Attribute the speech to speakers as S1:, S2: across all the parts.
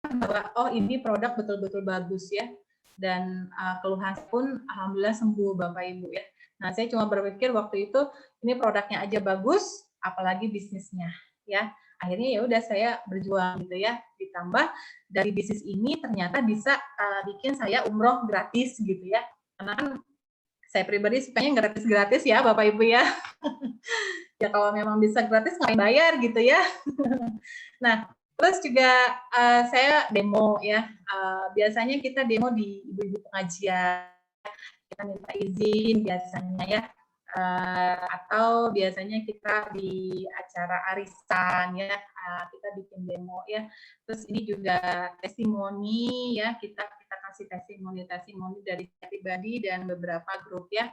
S1: bahwa oh ini produk betul-betul bagus ya, dan keluhan pun alhamdulillah sembuh Bapak Ibu ya. Nah saya cuma berpikir waktu itu ini produknya aja bagus, apalagi bisnisnya ya. Akhirnya ya udah saya berjuang gitu ya. Ditambah dari bisnis ini ternyata bisa bikin saya umroh gratis gitu ya. Karena kan saya pribadi sukanya gratis-gratis ya Bapak Ibu ya. Ya kalau memang bisa gratis ngapain bayar gitu ya. Nah, terus juga saya demo ya. Biasanya kita demo di ibu-ibu pengajian, kita minta izin biasanya ya. Atau biasanya kita di acara arisan ya, kita bikin demo ya. Terus ini juga testimoni ya, kita kasih testimoni dari pribadi dan beberapa grup ya.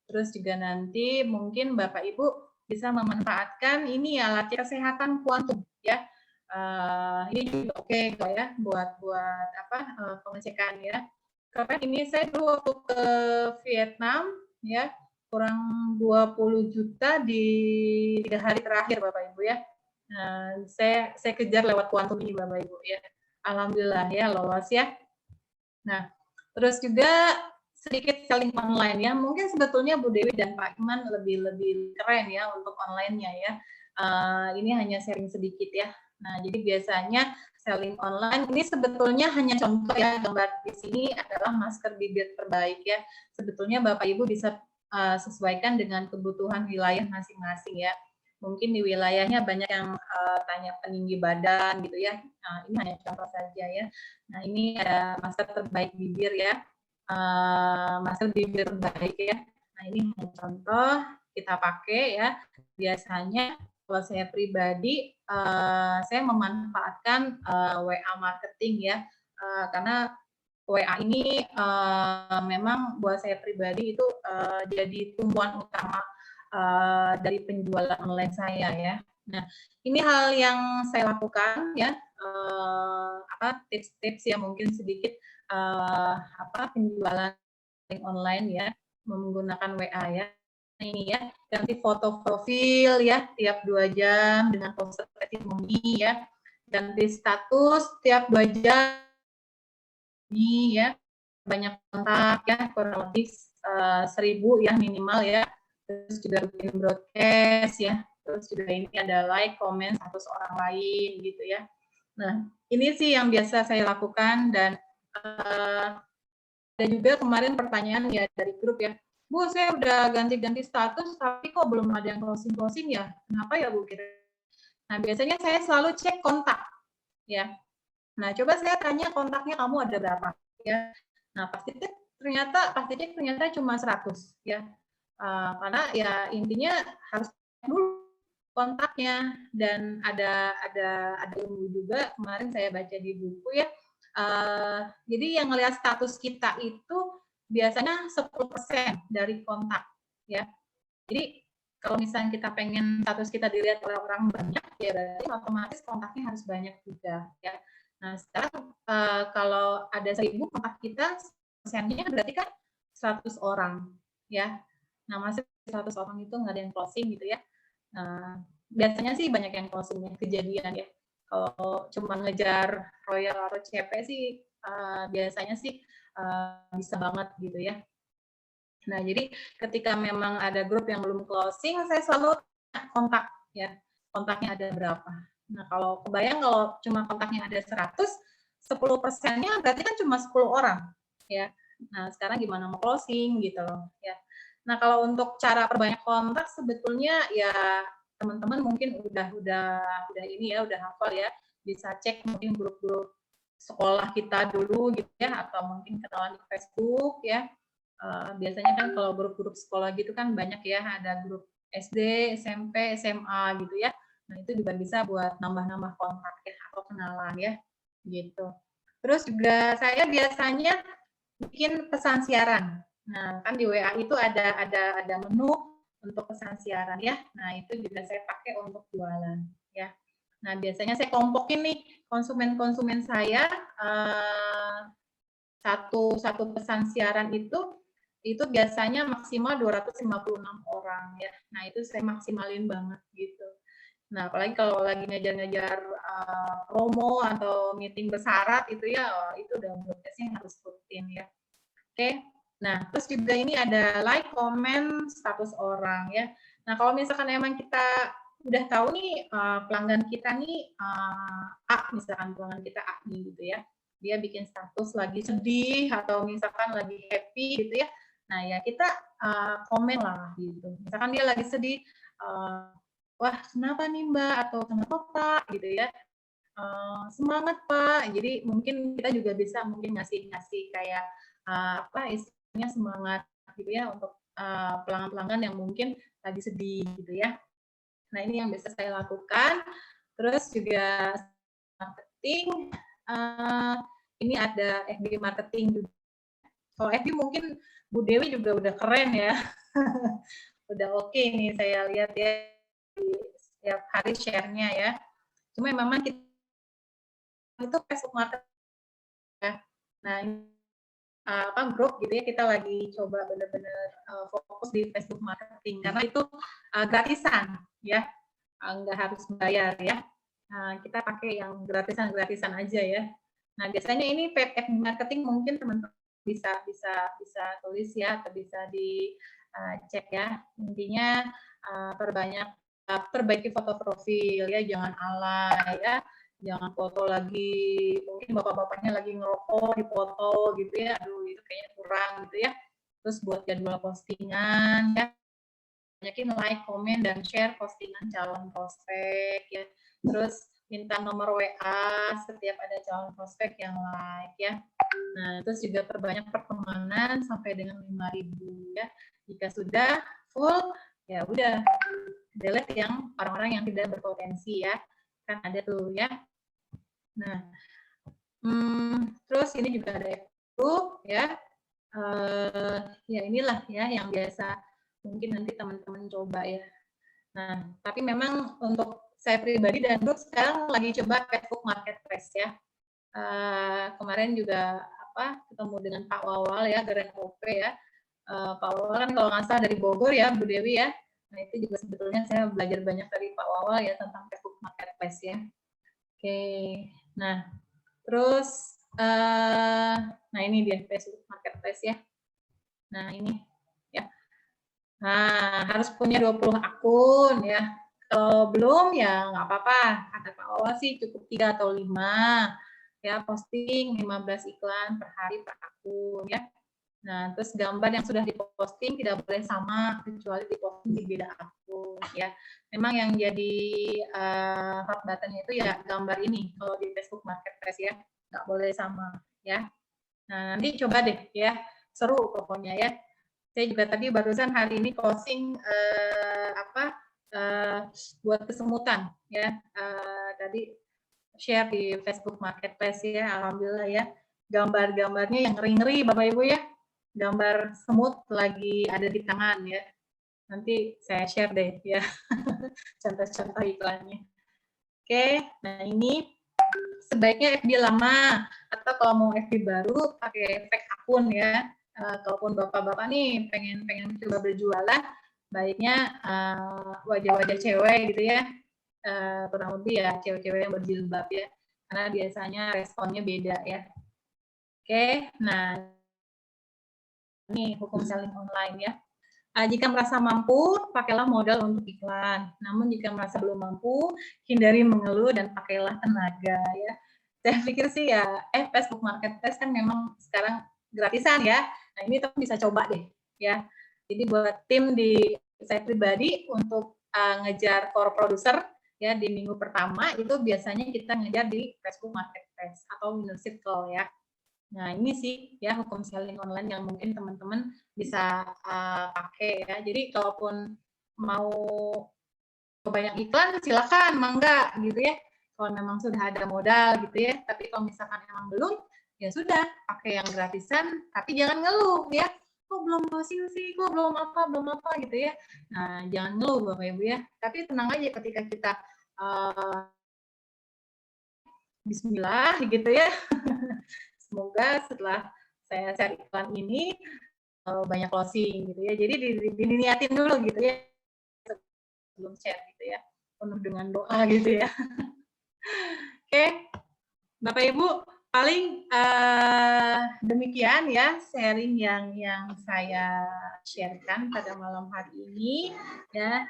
S1: Terus juga nanti mungkin Bapak Ibu bisa memanfaatkan ini ya alat kesehatan kuantum ya. Ini juga oke kok ya buat pengecekan ya. Karena ini saya dulu waktu ke Vietnam ya kurang 20 juta di 3 hari terakhir Bapak Ibu ya. Saya kejar lewat kuantum ini Bapak Ibu ya. Alhamdulillah ya lolos ya. Nah, terus juga sedikit selling online ya. Mungkin sebetulnya Bu Dewi dan Pak Iman lebih keren ya untuk online-nya ya. Ini hanya sharing sedikit ya. Nah, jadi biasanya selling online ini sebetulnya hanya contoh ya, gambar di sini adalah masker bibir terbaik ya. Sebetulnya Bapak Ibu bisa sesuaikan dengan kebutuhan wilayah masing-masing ya. Mungkin di wilayahnya banyak yang tanya peninggi badan gitu ya. Nah, ini hanya contoh saja ya. Nah, ini ada masker terbaik bibir ya. Masker bibir terbaik ya. Nah, ini contoh kita pakai ya. Biasanya kalau saya pribadi, saya memanfaatkan WA marketing ya. Karena WA ini memang buat saya pribadi itu jadi tumpuan utama dari penjualan online saya ya. Nah, ini hal yang saya lakukan ya, tips-tips ya mungkin sedikit penjualan online ya menggunakan WA ya. Nah, ini ya, ganti foto profil ya tiap 2 jam dengan pose testimoni ya. Ganti status tiap 2 jam ini ya. Banyak kontak ya, kurang lebih 1000 ya minimal ya. Terus juga bikin broadcast ya. Terus juga ini ada like, komen status orang lain gitu ya. Nah, ini sih yang biasa saya lakukan dan ada juga kemarin pertanyaan ya dari grup ya, Bu, saya udah ganti-ganti status, tapi kok belum ada yang closing-closing ya? Kenapa ya, Bu? Nah, biasanya saya selalu cek kontak, ya. Nah, coba saya tanya kontaknya kamu ada berapa, ya. Nah, pasti ternyata cuma 100, ya. Karena ya intinya harus dulu kontaknya dan ada ilmu juga kemarin saya baca di buku ya. Jadi yang ngelihat status kita itu biasanya 10% dari kontak ya. Jadi kalau misalnya kita pengen status kita dilihat oleh orang banyak ya berarti otomatis kontaknya harus banyak juga ya. Nah, sekarang kalau ada 1000 kontak kita persennya berarti kan 100 orang ya. Nah, masih 100 orang itu nggak ada yang closing gitu ya. Nah, biasanya sih banyak yang closing kejadian ya. Kalau cuma ngejar royal atau CP sih biasanya sih bisa banget gitu ya. Nah, jadi ketika memang ada grup yang belum closing, saya selalu kontak ya. Kontaknya ada berapa. Nah, kalau kebayang kalau cuma kontaknya ada 100, 10%-nya berarti kan cuma 10 orang ya. Nah, sekarang gimana mau closing gitu loh ya. Nah, kalau untuk cara perbanyak kontak sebetulnya ya teman-teman mungkin udah ini ya, udah hafal ya. Bisa cek mungkin grup-grup sekolah kita dulu gitu ya, atau mungkin kenalan di Facebook ya. Biasanya kan kalau grup-grup sekolah gitu kan banyak ya, ada grup SD, SMP, SMA gitu ya. Nah, itu juga bisa buat nambah-nambah kontak ya atau kenalan ya gitu. Terus juga saya biasanya bikin pesan siaran. Nah, kan di WA itu ada menu untuk pesan siaran ya. Nah, itu juga saya pakai untuk jualan ya. Nah, biasanya saya kelompokin nih konsumen-konsumen saya satu pesan siaran itu biasanya maksimal 256 orang ya. Nah, itu saya maksimalin banget gitu. Nah, apalagi kalau lagi ngejar-ngejar promo atau meeting bersyarat itu ya, itu udah prosesnya harus rutin ya. Oke. Nah, terus juga ini ada like, comment, status orang ya. Nah, kalau misalkan emang kita udah tahu nih pelanggan kita nih A, misalkan pelanggan kita A nih gitu ya. Dia bikin status lagi sedih atau misalkan lagi happy gitu ya. Nah, ya kita komen lah gitu. Misalkan dia lagi sedih, wah kenapa nih Mbak atau kenapa Pak gitu ya. Semangat Pak. Jadi mungkin kita juga bisa mungkin ngasih kayak apa istilahnya semangat gitu ya untuk pelanggan-pelanggan yang mungkin lagi sedih gitu ya. Nah, ini yang bisa saya lakukan. Terus juga marketing, ini ada FB marketing juga. Kalau FB mungkin Bu Dewi juga udah keren ya. Udah oke nih saya lihat ya setiap hari share-nya ya. Cuma memang kita itu Facebook marketing ya. Nah, grup gitu ya, kita lagi coba benar-benar fokus di Facebook marketing karena itu gratisan ya, nggak harus bayar ya. Kita pakai yang gratisan aja ya. Nah, biasanya ini FB marketing mungkin teman-teman bisa tulis ya atau bisa dicek ya. Intinya perbaiki foto profil ya, jangan alay ya. Jangan foto lagi, mungkin bapak-bapaknya lagi ngerokok di foto gitu ya, aduh itu kayaknya kurang gitu ya. Terus buat jadwal postingan ya, banyakin like, komen, dan share postingan calon prospek ya. Terus minta nomor WA setiap ada calon prospek yang like ya. Nah, terus juga perbanyak pertemanan sampai dengan 5.000 ya. Jika sudah full, ya udah delete yang orang-orang yang tidak berpotensi ya. Kan ada tuh ya. Nah, terus ini juga ada grup ya. Ya inilah ya yang biasa mungkin nanti teman-teman coba ya. Nah, tapi memang untuk saya pribadi dan grup sekarang lagi coba Facebook Marketplace ya. Kemarin juga ketemu dengan Pak Wawal ya, Grand OP ya. Pak Wawal kan kalau nggak salah dari Bogor ya, Bu Dewi ya. Nah, itu juga sebetulnya saya belajar banyak dari Pak Wawal ya tentang Facebook Marketplace ya. Oke, nah terus nah ini dia Facebook Marketplace ya. Nah ini ya. Nah harus punya 20 akun ya. Kalau belum ya nggak apa-apa. Kata Pak Wawa sih cukup 3 atau 5 ya, posting 15 iklan per hari per akun ya. Nah, terus gambar yang sudah diposting tidak boleh sama kecuali diposting di beda akun ya. Memang yang jadi hot button-nya itu ya gambar ini kalau di Facebook Marketplace ya, nggak boleh sama ya. Nah, nanti coba deh ya, seru pokoknya ya. Saya juga tadi barusan hari ini closing buat kesemutan ya. Tadi share di Facebook Marketplace ya, alhamdulillah ya. Gambar-gambarnya yang ngeri-ngeri Bapak Ibu ya. Gambar semut lagi ada di tangan ya. Nanti saya share deh ya contoh-contoh iklannya. Oke, nah ini sebaiknya FB lama atau kalau mau FB baru pakai fake akun ya. Kalaupun bapak-bapak nih pengen coba berjualan, baiknya wajah-wajah cewek gitu ya. Kurang lebih ya cewek-cewek yang berjilbab ya. Karena biasanya responnya beda ya. Oke, nah ini hukum selling online ya. Jika merasa mampu, pakailah modal untuk iklan. Namun jika merasa belum mampu, hindari mengeluh dan pakailah tenaga ya. Saya pikir sih ya, Facebook Marketplace kan memang sekarang gratisan ya. Nah ini teman bisa coba deh ya. Jadi buat tim di saya pribadi untuk ngejar core producer ya di minggu pertama itu biasanya kita ngejar di Facebook Marketplace atau Winner Circle ya. Nah, ini sih ya hukum selling online yang mungkin teman-teman bisa pakai ya. Jadi kalaupun mau banyak iklan silakan, mangga gitu ya. Kalau memang sudah ada modal gitu ya. Tapi kalau misalkan memang belum, ya sudah pakai yang gratisan. Tapi jangan ngeluh ya. Kok belum closing sih? Kok belum apa gitu ya. Nah, jangan ngeluh Bapak Ibu ya. Tapi tenang aja ketika kita Bismillah gitu ya. Semoga setelah saya share iklan ini banyak closing gitu ya. Jadi diniatin dulu gitu ya sebelum share gitu ya. penuh dengan doa gitu ya. Oke, Bapak Ibu, paling demikian ya sharing yang saya sharekan pada malam hari ini ya.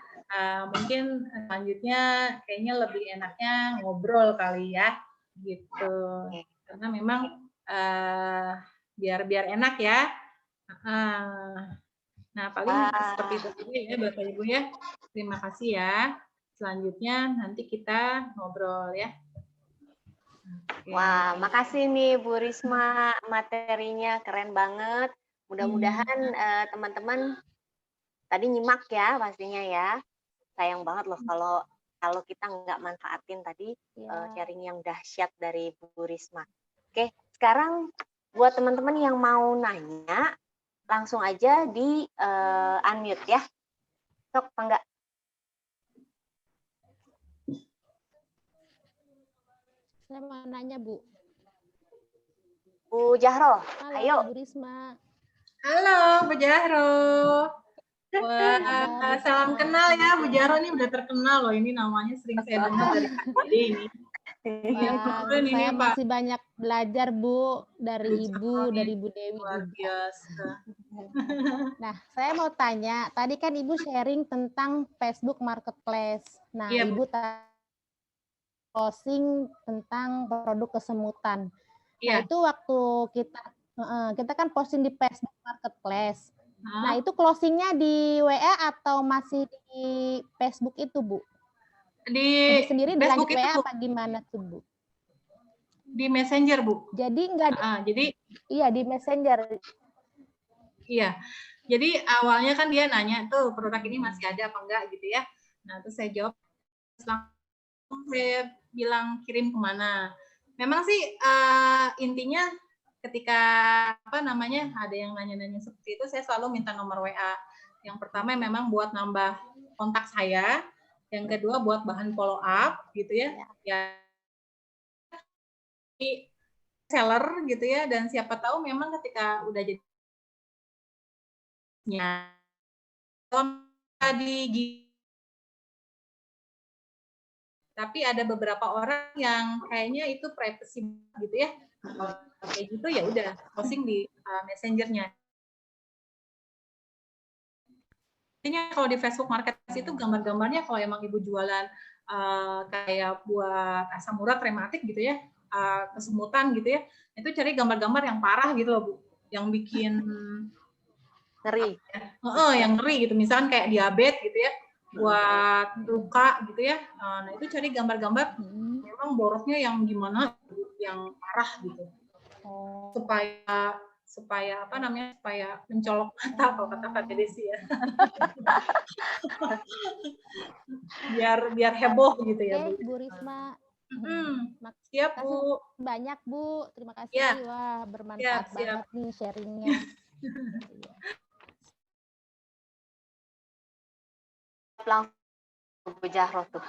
S1: Mungkin selanjutnya kayaknya lebih enaknya ngobrol kali ya gitu, karena memang biar enak ya. Nah, paling seperti itu dulu ya Bapak Ibu ya. Terima kasih ya. Selanjutnya nanti kita ngobrol ya.
S2: Wah, makasih nih Bu Risma, materinya keren banget. Mudah-mudahan teman-teman tadi nyimak ya pastinya ya. Sayang banget loh kalau kita nggak manfaatin tadi sharing yang dahsyat dari Bu Risma. Oke, sekarang buat teman-teman yang mau nanya, langsung aja di unmute ya. Sok, Pangga.
S3: Saya mau nanya, Bu.
S2: Bu Jahro,
S3: Halo,
S2: ayo.
S3: Bu Risma.
S1: Halo, Bu Jahro. Wah, salam kenal ya, Bu Jahro ini udah terkenal loh. Ini namanya sering saya dengar dari KPD ini.
S3: Wah, saya masih banyak belajar, Bu, dari Ibu, dari Bu Dewi
S1: luar biasa.
S3: Nah, saya mau tanya, tadi kan Ibu sharing tentang Facebook Marketplace. Nah,
S1: Iya,
S3: Ibu posting tentang produk kesemutan. Nah, itu waktu kita kan posting di Facebook Marketplace. Nah, itu closingnya di WA atau masih di Facebook itu, Bu? Di sendiri dilanjut WA apa gimana tuh, Bu?
S1: Di Messenger, Bu.
S3: Jadi enggak iya di Messenger.
S1: Iya. Jadi awalnya kan dia nanya tuh produk ini masih ada apa enggak gitu ya. Nah, terus saya jawab, langsung saya bilang kirim kemana. Memang sih intinya ketika ada yang nanya-nanya seperti itu, saya selalu minta nomor WA. Yang pertama memang buat nambah kontak saya, yang kedua buat bahan follow up gitu ya. Ya seller gitu ya, dan siapa tahu memang ketika udah jadi tapi ada beberapa orang yang kayaknya itu privacy gitu ya. Kayak gitu ya udah posting di Messenger-nya. Intinya kalau di Facebook Marketplace itu gambar-gambarnya kalau emang ibu jualan kayak buat asam urat rematik gitu ya, kesemutan gitu ya, itu cari gambar-gambar yang parah gitu loh Bu, yang bikin
S2: ngeri.
S1: Yang ngeri gitu, misalkan kayak diabetes gitu ya, buat luka gitu ya. Nah itu cari gambar-gambar memang boroknya yang gimana, yang parah gitu, supaya supaya mencolok mata kalau kata Kak Desi ya. biar heboh gitu ya Bu.
S3: Bu Risma.
S1: Siap Bu.
S3: Banyak Bu, terima kasih.
S1: Ya.
S3: Wah bermanfaat banget nih sharingnya.
S2: Langsung Bu Jahro tuh.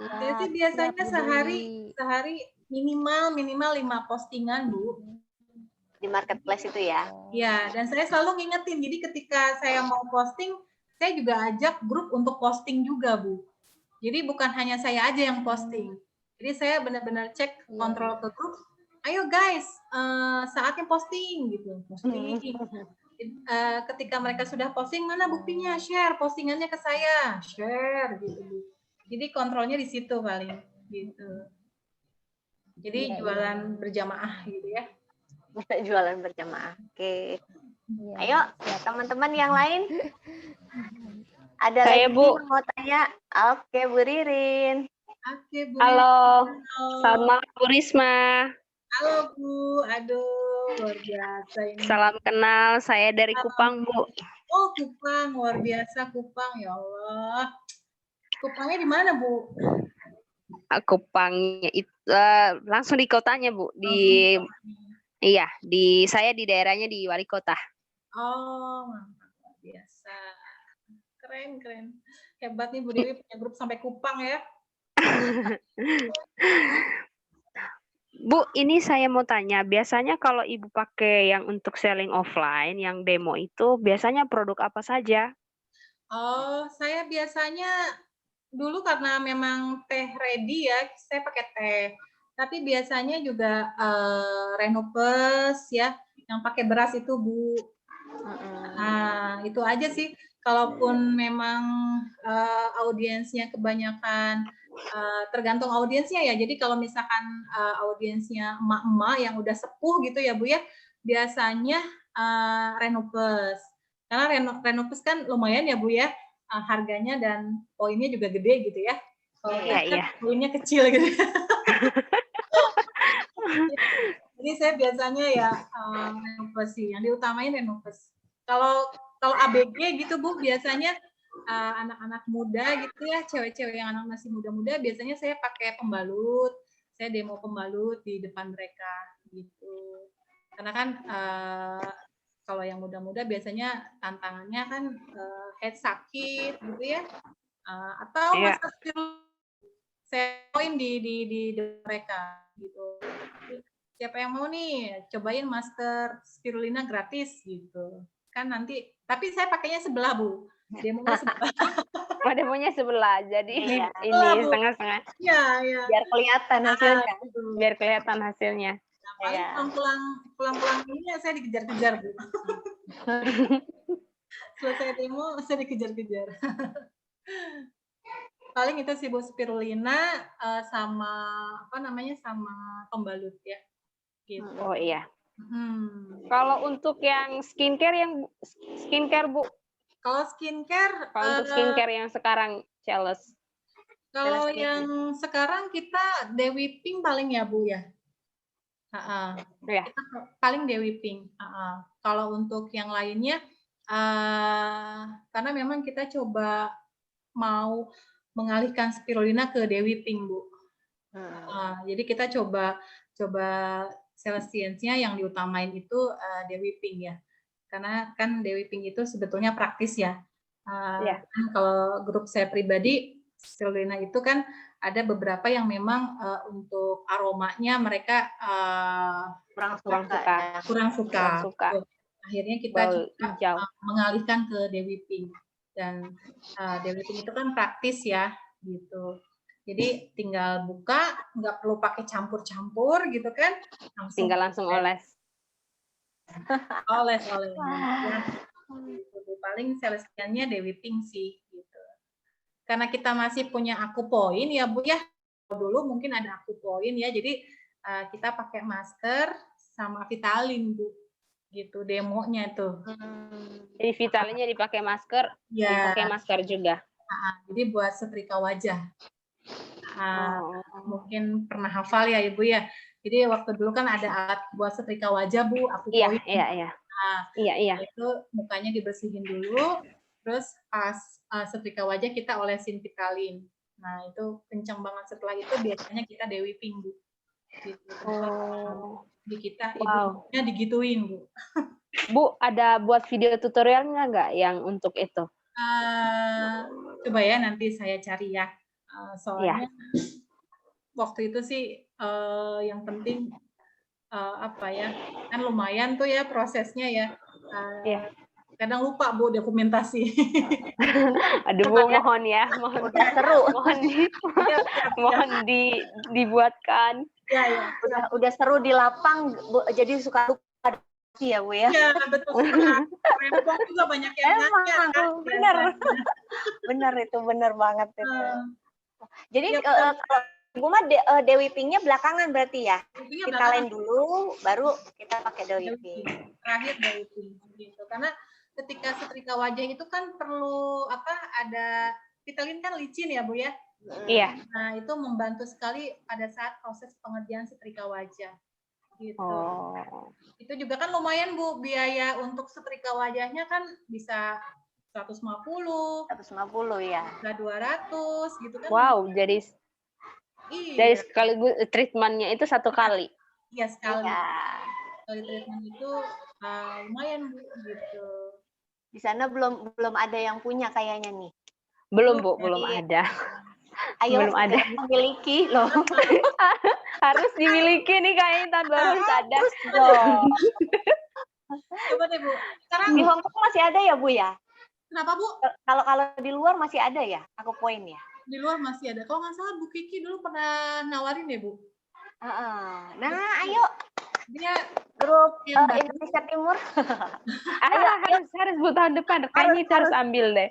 S1: Jadi biasanya sehari minimal 5 postingan Bu.
S2: Di marketplace itu ya?
S1: Iya, dan saya selalu ngingetin. Jadi ketika saya mau posting, saya juga ajak grup untuk posting juga Bu. Jadi bukan hanya saya aja yang posting. Jadi saya benar-benar cek kontrol ke grup. Ayo guys, saatnya posting gitu. Posting. Ketika mereka sudah posting, mana buktinya? Share postingannya ke saya. Share gitu Bu. Jadi kontrolnya di situ paling gitu. Jadi jualan berjamaah gitu ya.
S2: Jualan berjamaah. Oke. Ayo teman-teman yang lain. Ada
S4: saya,
S2: lagi
S4: Bu.
S2: yang mau tanya? Oke, Bu Ririn.
S1: Oke, Bu.
S4: Halo. Selamat malam Bu Risma.
S1: Halo Bu, aduh luar biasa ini.
S4: Salam kenal, saya dari Kupang Bu.
S1: Oh Kupang, luar biasa Kupang, ya Allah. Kupangnya di mana Bu?
S4: Kupangnya itu langsung di kotanya Bu, saya di daerahnya di Wali Kota.
S1: Oh mantap, luar biasa, keren. Hebat nih Bu Dewi punya grup sampai Kupang ya.
S4: Bu, ini saya mau tanya, biasanya kalau Ibu pakai yang untuk selling offline, yang demo itu, biasanya produk apa saja?
S1: Oh, saya biasanya dulu karena memang teh ready ya, saya pakai teh. Tapi biasanya juga Renopes ya, yang pakai beras itu Bu. Nah, itu aja sih. Kalaupun memang audiensnya kebanyakan, tergantung audiensnya ya. Jadi kalau misalkan audiensnya emak-emak yang udah sepuh gitu ya Bu ya, biasanya Renopes. Karena Renopes kan lumayan ya Bu ya, harganya dan poinnya juga gede gitu ya. Kalau kan poinnya kecil gitu. Jadi saya biasanya ya Renopes sih, yang diutamain Renopes. Kalau ABG gitu Bu, biasanya anak-anak muda gitu ya, cewek-cewek yang anak masih muda-muda, biasanya saya pakai pembalut, saya demo pembalut di depan mereka gitu. Karena kan kalau yang muda-muda biasanya tantangannya kan head sakit gitu ya, atau masker saya poin di mereka gitu. Siapa yang mau nih cobain masker spirulina gratis gitu kan nanti, tapi saya pakainya sebelah Bu, demonya sebelah.
S4: Oh, demonya sebelah, jadi ini setengah-setengah.
S1: Iya.
S2: Biar kelihatan hasilnya.
S4: Biar kelihatan hasilnya.
S1: Nah, paling pulang-pulang ini saya dikejar-kejar Bu. Selesai demo saya dikejar-kejar. Paling itu sih Bu, spirulina sama sama pembalut ya. Gitu.
S4: Oh iya. Kalau untuk yang skincare Bu?
S1: Kalau skincare,
S4: untuk skincare yang sekarang Chalice.
S1: Kalau yang sekarang kita Dewi Pink paling ya Bu ya.
S4: Ya.
S1: Kita paling Dewi Pink. Kalau untuk yang lainnya, karena memang kita coba mau mengalihkan spirulina ke Dewi Pink Bu. Jadi kita coba Celestians-nya yang diutamain itu Dewi Pink ya. Karena kan Dewi Pink itu sebetulnya praktis ya. Kan kalau grup saya pribadi, spirulina itu kan ada beberapa yang memang untuk aromanya mereka kurang suka. Akhirnya kita coba mengalihkan ke Dewi Pink. Dan Dewi Pink itu kan praktis ya, gitu. Jadi tinggal buka, nggak perlu pakai campur-campur gitu kan.
S4: Tinggal langsung oles.
S1: Oles. Ya. Paling Celestian-nya Dewi Pink sih gitu. Karena kita masih punya Akupoin ya Bu ya. Dulu mungkin ada Akupoin ya. Jadi kita pakai masker sama Vitalin Bu. Gitu demonya tuh.
S4: Jadi Vitalinnya dipakai masker, dipakai masker juga.
S1: Jadi buat setrika wajah. Mungkin pernah hafal ya Ibu ya. Jadi waktu dulu kan ada alat buat setrika wajah Bu, Akupoin.
S4: Iya.
S1: Itu mukanya dibersihin dulu, terus pas setrika wajah kita olesin Vitalin. Nah itu kencang banget. Setelah itu biasanya kita Dewi Pink Bu. Gitu. Di kita ibunya digituin Bu.
S4: Bu, ada buat video tutorialnya nggak yang untuk itu?
S1: Coba ya nanti saya cari ya. Soalnya waktu itu sih yang penting kan lumayan tuh ya prosesnya ya. Kadang lupa Bu dokumentasi.
S4: Aduh Bu, mohon ya,
S2: udah seru.
S4: mohon dibuatkan.
S1: Ya.
S2: Udah seru di lapang, Bu, jadi suka lupa ya Bu ya.
S1: Iya betul. Rempong juga banyak yang nanya kan.
S2: Bener itu, bener banget itu. Jadi kalau Ibu mah Dewi Pink-nya belakangan berarti ya? Kita lain dulu, baru kita pakai Dewi Pink.
S1: Terakhir Dewi Pink gitu. Karena ketika setrika wajah itu kan perlu ada Vitalin kan licin ya Bu ya?
S4: Iya.
S1: Nah itu membantu sekali pada saat proses pengerjaan setrika wajah. Gitu. Itu juga kan lumayan Bu, biaya untuk setrika wajahnya kan bisa 150
S2: ya.
S1: Bisa 200 gitu kan.
S4: Wow, jadi sekaligus treatmentnya itu satu kali.
S1: Iya, sekali. Sekali treatment itu lumayan Bu gitu.
S2: Di sana belum ada yang punya kayaknya nih.
S4: Belum Bu, belum ada.
S2: Ayo
S4: belum ada.
S2: Memiliki loh.
S4: Harus dimiliki nih kayaknya tahun baru harus ada.
S1: Coba deh Bu. Sekarang
S2: di Hong Kong masih ada ya Bu ya?
S1: Kenapa Bu?
S2: Kalau di luar masih ada ya Akupoin ya?
S1: Di luar masih ada. Kalau nggak salah Bu Kiki dulu pernah nawarin ya, Bu?
S2: Nah, ayo
S1: Dia
S2: grup
S1: yang bagus.
S2: Indonesia Timur.
S4: harus buat tahun depan. Kayaknya itu harus ambil deh.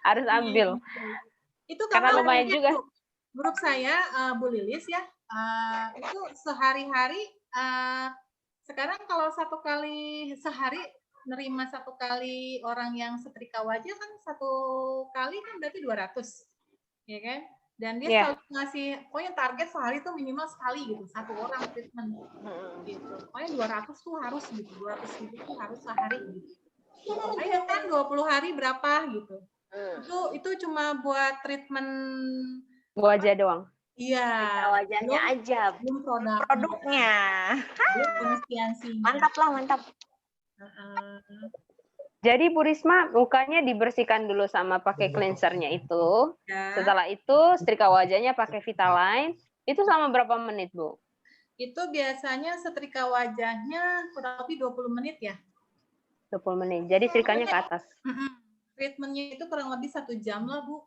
S4: Harus ambil.
S1: Itu
S4: Karena
S1: kapan
S4: lumayan
S1: aja,
S4: juga.
S1: Bu? Grup saya, Bu Lilis ya, itu sehari-hari, sekarang kalau satu kali sehari nerima satu kali orang yang setrika wajah kan satu kali kan berarti 200, ya kan? Dan dia selalu ngasih, pokoknya target sehari itu minimal sekali gitu, satu orang treatment gitu. Pokoknya 200 tuh harus gitu, 200.000 tuh harus sehari gitu. Ayo kan 20 hari berapa gitu. Itu cuma buat treatment
S4: Wajah doang.
S1: Iya.
S2: Wajahnya aja.
S1: Belum
S2: Produknya.
S1: Belum konsistensinya.
S2: Mantap lah, mantap.
S4: Jadi Bu Risma mukanya dibersihkan dulu sama pakai cleansernya itu.
S1: Ya.
S4: Setelah itu setrika wajahnya pakai Vitaline. Itu selama berapa menit, Bu?
S1: Itu biasanya setrika wajahnya kurang lebih 20 menit ya.
S4: 20 menit. Jadi setrikanya ke atas.
S1: Treatmentnya itu kurang lebih 1 jam lah, Bu.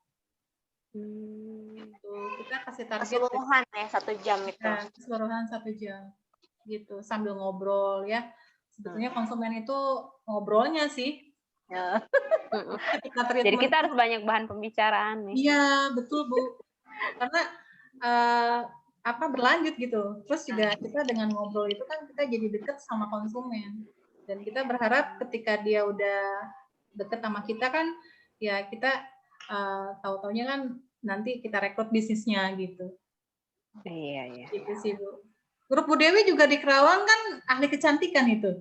S1: Gitu. Kita kasih target
S2: keseluruhan ya 1 jam itu.
S1: Ya, keseluruhan 1 jam. Gitu, sambil ngobrol ya. Sebetulnya konsumen itu ngobrolnya sih.
S2: Ya.
S4: Jadi kita harus banyak bahan pembicaraan nih.
S1: Iya, betul Bu. Karena berlanjut gitu. Terus juga kita dengan ngobrol itu kan kita jadi deket sama konsumen. Dan kita berharap ketika dia udah deket sama kita kan, ya kita tahu-taunya kan nanti kita rekrut bisnisnya gitu.
S4: Iya.
S1: Gitu sih Bu. Grup Bu Dewi juga di Kerawang kan ahli kecantikan itu.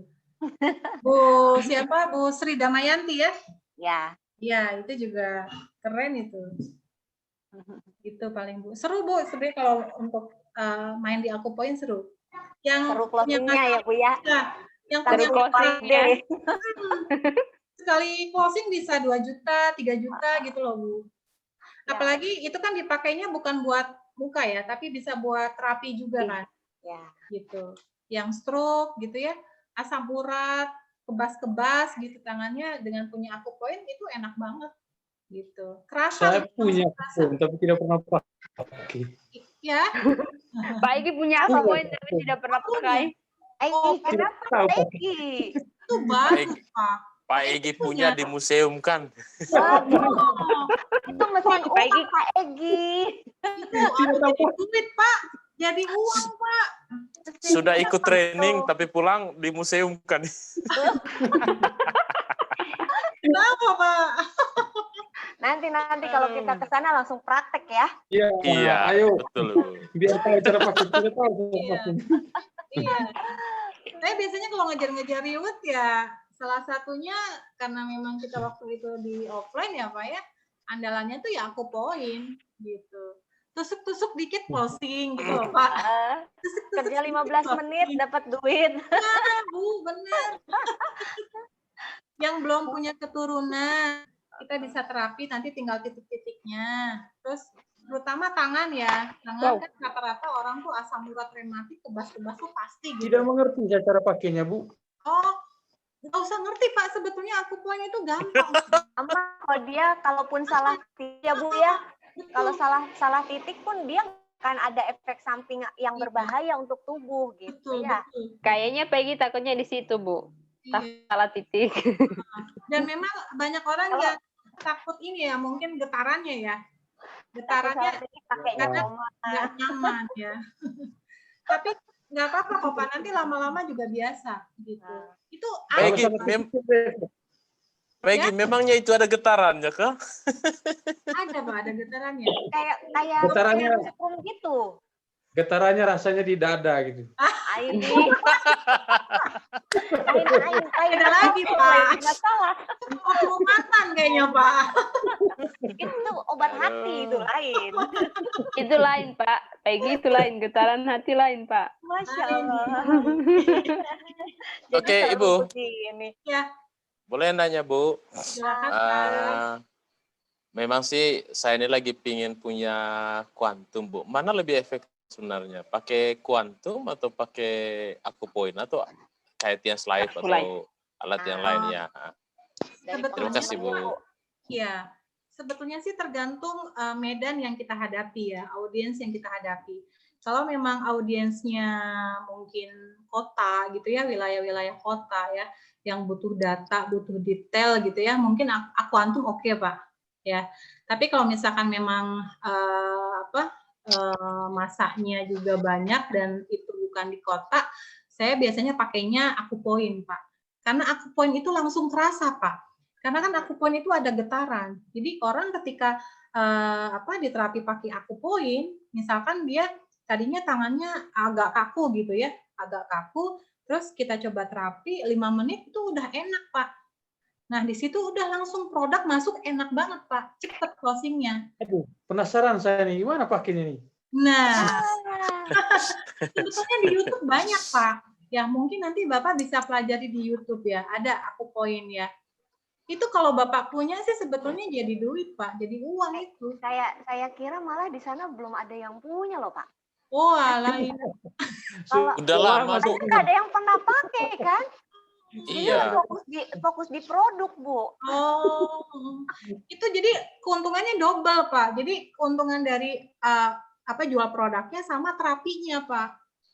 S1: Bu siapa? Bu Sri Damayanti ya?
S2: Ya.
S1: Iya, itu juga keren itu. Gitu paling Bu. Seru Bu, sebenarnya kalau untuk main di Aku Point seru. Yang
S2: seru closingnya ya Bu ya.
S1: Yang
S4: seru closingnya.
S1: Sekali closing bisa 2 juta, 3 juta gitu loh Bu. Apalagi itu kan dipakainya bukan buat muka ya, tapi bisa buat terapi juga kan.
S2: Ya.
S1: Gitu. Yang stroke gitu ya, asam urat, kebas-kebas gitu tangannya dengan punya Aku Point itu enak banget gitu. Kerasa.
S5: Saya punya Aku, tapi tidak pernah pakai.
S1: Ya.
S4: Pak Egi punya Aku Point tapi tidak pernah pakai.
S2: Kenapa Egi?
S1: Itu bagus Pak.
S6: Pak Egi punya di museum kan?
S2: Itu mesin uang Pak Egi.
S1: Itu jadi duit Pak, jadi uang Pak.
S6: Sudah ikut training tapi pulang di museum kan?
S1: Kenapa Pak?
S2: Nanti kalau kita ke sana langsung praktek ya.
S6: Iya,
S5: ayo.
S6: Betul.
S5: Biar tahu cara pakai, kita tahu cara pakai.
S1: Iya. Saya biasanya kalau ngejar-ngejar reward ya salah satunya karena memang kita waktu itu di offline ya Pak ya, andalannya tuh ya Aku Point gitu. Tusuk-tusuk dikit closing gitu loh Pak.
S2: Kerja 15 menit dapat duit.
S1: Nah, Bu, benar. Yang belum punya keturunan, kita bisa terapi nanti tinggal titik-titiknya. Terus terutama tangan ya. Tangan kan rata-rata orang tuh asam urat rematik kebas-kebas tuh pasti gitu.
S5: Tidak mengerti saya cara pakainya, Bu.
S1: Oh, nggak usah ngerti Pak, sebetulnya Aku Point itu gampang.
S2: Kalau dia kalaupun salah titik ya Bu ya, kalau salah titik pun dia akan ada efek samping yang berbahaya untuk tubuh gitu ya.
S4: Kayaknya Peggy takutnya di situ Bu, salah titik.
S1: Dan memang banyak orang yang takut ini ya, mungkin getarannya ya, getarannya karena nggak nyaman ya. Tapi nggak apa-apa kok Pak, nanti lama-lama juga biasa gitu. Itu
S6: Peggy, memangnya itu ada getarannya kah?
S1: Ada Pak, ada getarannya.
S2: Kayak
S5: Getarannya
S2: gitu.
S5: Getarannya rasanya di dada gitu.
S2: Lain
S1: Ada lagi Pak.
S2: Nggak salah.
S1: Pengobatan kayaknya Pak.
S2: Itu obat hati itu lain.
S4: Itu lain Pak, Peggy itu lain, getaran hati lain Pak.
S2: Masya Allah.
S6: Oke, Ibu.
S1: Ya.
S6: Boleh nanya Bu?
S1: Silakan.
S6: Memang sih saya ini lagi pingin punya kuantum Bu. Mana lebih efektif sebenarnya? Pakai kuantum atau pakai Aku Point atau kayak Tians Life atau alat yang lainnya? Terima kasih Bu.
S1: Iya. sebetulnya sih tergantung medan yang kita hadapi ya, audiens yang kita hadapi. Kalau memang audiensnya mungkin kota gitu ya, wilayah-wilayah kota ya, yang butuh data, butuh detail gitu ya, mungkin Aquantum oke, Pak. Ya. Tapi kalau misalkan memang masanya juga banyak dan itu bukan di kota, saya biasanya pakainya Aquapoint, Pak. Karena Aquapoint itu langsung terasa, Pak. Karena kan Aquapoint itu ada getaran. Jadi orang ketika diterapi pakai Aquapoint, misalkan dia tadinya tangannya agak kaku gitu ya, agak kaku, terus kita coba terapi 5 menit itu udah enak, Pak. Nah, di situ udah langsung produk masuk enak banget, Pak. Cepet closingnya.
S5: Aduh, penasaran saya nih, gimana pakainya nih?
S1: Nah, sebetulnya di YouTube banyak, Pak. Ya, mungkin nanti Bapak bisa pelajari di YouTube ya. Ada Aquapoint ya. Itu kalau Bapak punya sih sebetulnya jadi duit, Pak. Jadi uang itu.
S2: Saya kira malah di sana belum ada yang punya loh, Pak.
S1: Oh, alah.
S6: Udah lama, Bu.
S2: Nggak ada yang pernah pakai kan?
S6: Iya.
S2: Fokus di produk, Bu.
S1: Oh, itu jadi keuntungannya double, Pak. Jadi keuntungan dari jual produknya sama terapinya, Pak.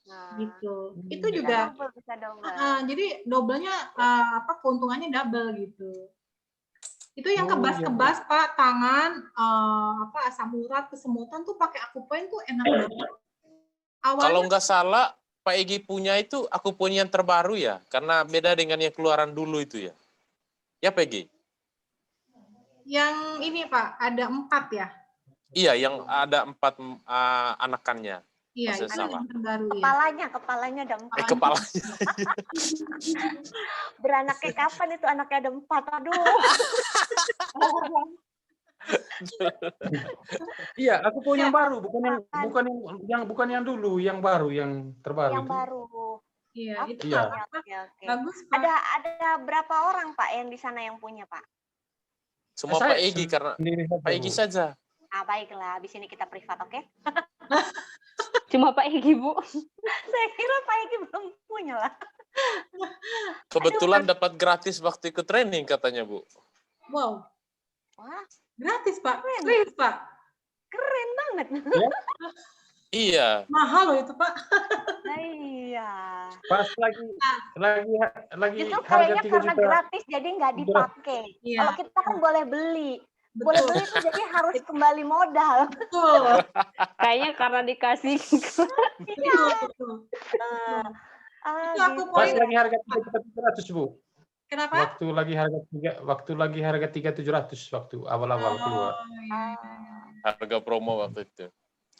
S2: Nah,
S1: gitu. Itu juga
S2: bisa double.
S1: jadi doublenya keuntungannya double gitu. Itu yang kebas-kebas, Pak, tangan asam urat, kesemutan tuh pakai Aquapoint tuh enak banget. Awalnya,
S6: Kalau nggak salah, Pak Egi punya itu Aquapoint yang terbaru ya? Karena beda dengan yang keluaran dulu itu ya? Ya, Pak Egi?
S1: yang ini, Pak, ada 4 ya?
S6: Iya, yang ada 4 anakannya.
S1: Iya,
S6: Masih
S1: itu
S6: salah.
S1: yang terbaru ya.
S2: Kepalanya ada 4.
S6: Kepalanya.
S2: Beranaknya kapan itu anaknya ada 4? Aduh.
S5: Iya, aku punya yang baru, bukan yang dulu, yang baru, yang terbaru.
S2: Yang
S5: itu.
S2: baru.
S1: Iya, itu
S5: Iya.
S2: Oke.
S1: bagus, Pak.
S2: Ada berapa orang, Pak, yang di sana yang punya, Pak?
S6: Semua
S5: Saya
S6: Pak Egi, karena
S5: sendiri saja,
S6: Pak Egi
S5: Bu.
S6: saja.
S2: Baiklah, habis ini kita privat, oke?
S4: Cuma Pak Egi, Bu.
S2: Saya kira Pak Egi belum punya lah.
S6: Kebetulan dapat gratis waktu ikut training katanya, Bu.
S1: Wow,
S2: Wah,
S1: gratis, Pak.
S2: Keren.
S1: Serius, Pak.
S2: keren banget.
S6: Iya.
S1: Mahal loh itu, Pak.
S2: Nah, iya.
S5: Pas lagi
S2: Itu
S5: harga
S2: kayaknya
S5: 3
S2: karena
S5: juta.
S2: gratis, jadi nggak dipakai.
S1: Iya.
S2: Kalau kita kan boleh beli. Boleh beli itu jadi harus kembali modal.
S1: Betul.
S4: Kayaknya karena dikasih.
S1: Betul. Itu aku
S5: Pas
S1: poin.
S5: lagi harga 3.700, Bu.
S1: Kenapa?
S5: Waktu lagi harga 3.700 waktu awal-awal keluar.
S1: Iya.
S6: Harga promo waktu itu.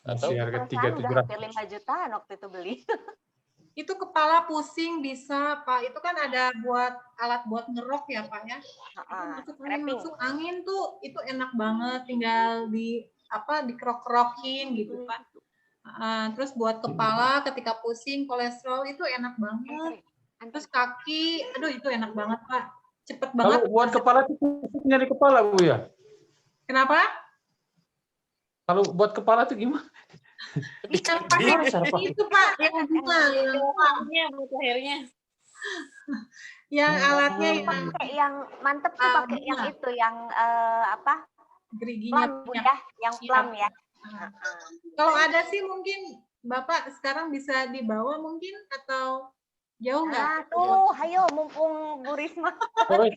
S6: Atau
S5: Masih harga
S2: Perasaan udah hampir
S5: 3.700.
S2: 5 jutaan waktu itu beli.
S1: Itu kepala pusing bisa, Pak. Itu kan ada alat buat ngerok ya, Pak ya. Masuk angin tuh itu enak banget, tinggal dikerok-kerokin gitu, Pak. Terus buat kepala ketika pusing kolesterol itu enak banget. Terus kaki, aduh itu enak banget, Pak. Cepet banget.
S5: Kalau buat kepala itu pusingnya di kepala, Bu ya.
S1: Kenapa?
S5: Kalau buat kepala itu gimana?
S1: Yang pakai itu, Pak, yang bunga,
S4: Akhirnya.
S1: yang alatnya
S2: Yang mantep tuh pakai yang itu, yang
S1: geriginya
S2: plum,
S1: punya.
S2: ya, yang plum ya.
S1: Kalau ada sih mungkin Bapak sekarang bisa dibawa mungkin atau jauh nggak?
S2: Tuh, ayo mumpung Bu Risma.
S6: Cari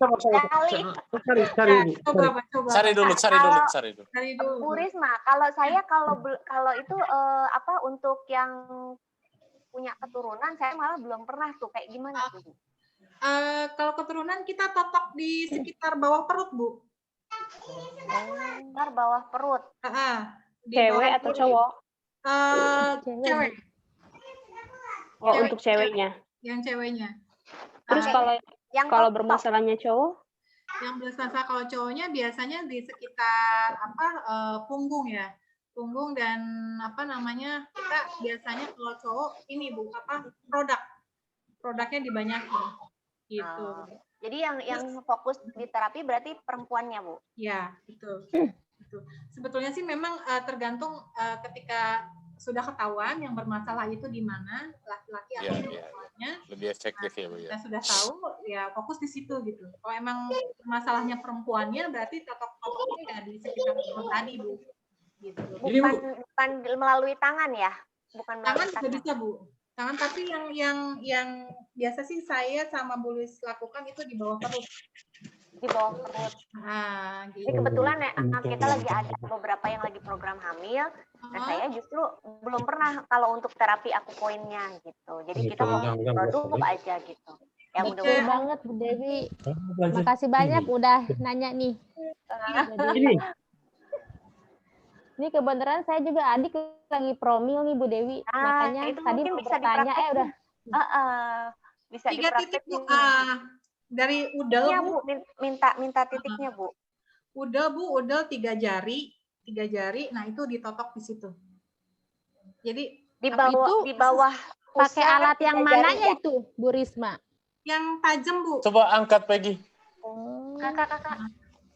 S6: dulu.
S2: Bu Risma, kalau saya kalau itu untuk yang punya keturunan saya malah belum pernah tuh, kayak gimana tuh?
S1: Kalau keturunan kita totok di sekitar bawah perut, Bu.
S2: Ntar bawah perut.
S4: Cewek atau cowok?
S1: Cewek.
S4: Oh, untuk ceweknya.
S1: Yang ceweknya.
S4: Terus kalau bermasalahnya cowok?
S1: Yang bermasalah kalau cowoknya biasanya di sekitar punggung ya. Punggung dan kita biasanya kalau cowok ini Bu, produknya dibanyakin gitu.
S2: Jadi yang fokus di terapi berarti perempuannya, Bu?
S1: Ya, betul. Sebetulnya sih memang tergantung ketika sudah ketahuan yang bermasalah itu di mana, laki-laki atau perempuannya.
S6: Lebih efektif ya, Bu ya.
S1: Kita sudah tahu, ya fokus di situ gitu. Kalau emang masalahnya perempuannya berarti totok-totoknya ya di sekitar perut tadi Bu. Gitu.
S5: Ini, Bu.
S2: Bukan melalui tangan ya? Bukan
S1: Tangan
S2: melalui
S1: juga bisa Bu. Tangan, tapi yang biasa sih saya sama Bu Lis lakukan itu di bawah perut.
S2: Di bawah perut.
S1: Nah,
S2: Jadi
S1: gitu.
S2: kebetulan ya, kita lagi ada beberapa yang lagi program hamil. Nah, saya justru belum pernah kalau untuk terapi akupoinnya gitu. Jadi kita mau produk aja gitu. Ya
S3: Betul
S2: mudah-mudahan.
S3: banget Bu Dewi. Makasih banyak udah nanya nih. Jadi, ini kebenaran saya juga adik lagi promil nih Bu Dewi. Makanya
S2: itu
S3: tadi
S2: mungkin
S3: mau
S2: bisa
S3: bertanya udah.
S2: Bisa
S1: 3 titik Bu. Dari udel
S2: Iya,
S1: Bu.
S2: minta titiknya Bu.
S1: Udel 3 jari. Nah itu ditotok di situ. Jadi
S2: Di bawah
S3: pakai
S2: pusar,
S3: alat
S2: 3
S3: yang
S2: jari
S3: mananya
S2: ya?
S3: itu Bu Risma?
S1: yang tajam Bu.
S6: Coba angkat Peggy.
S2: Kakak,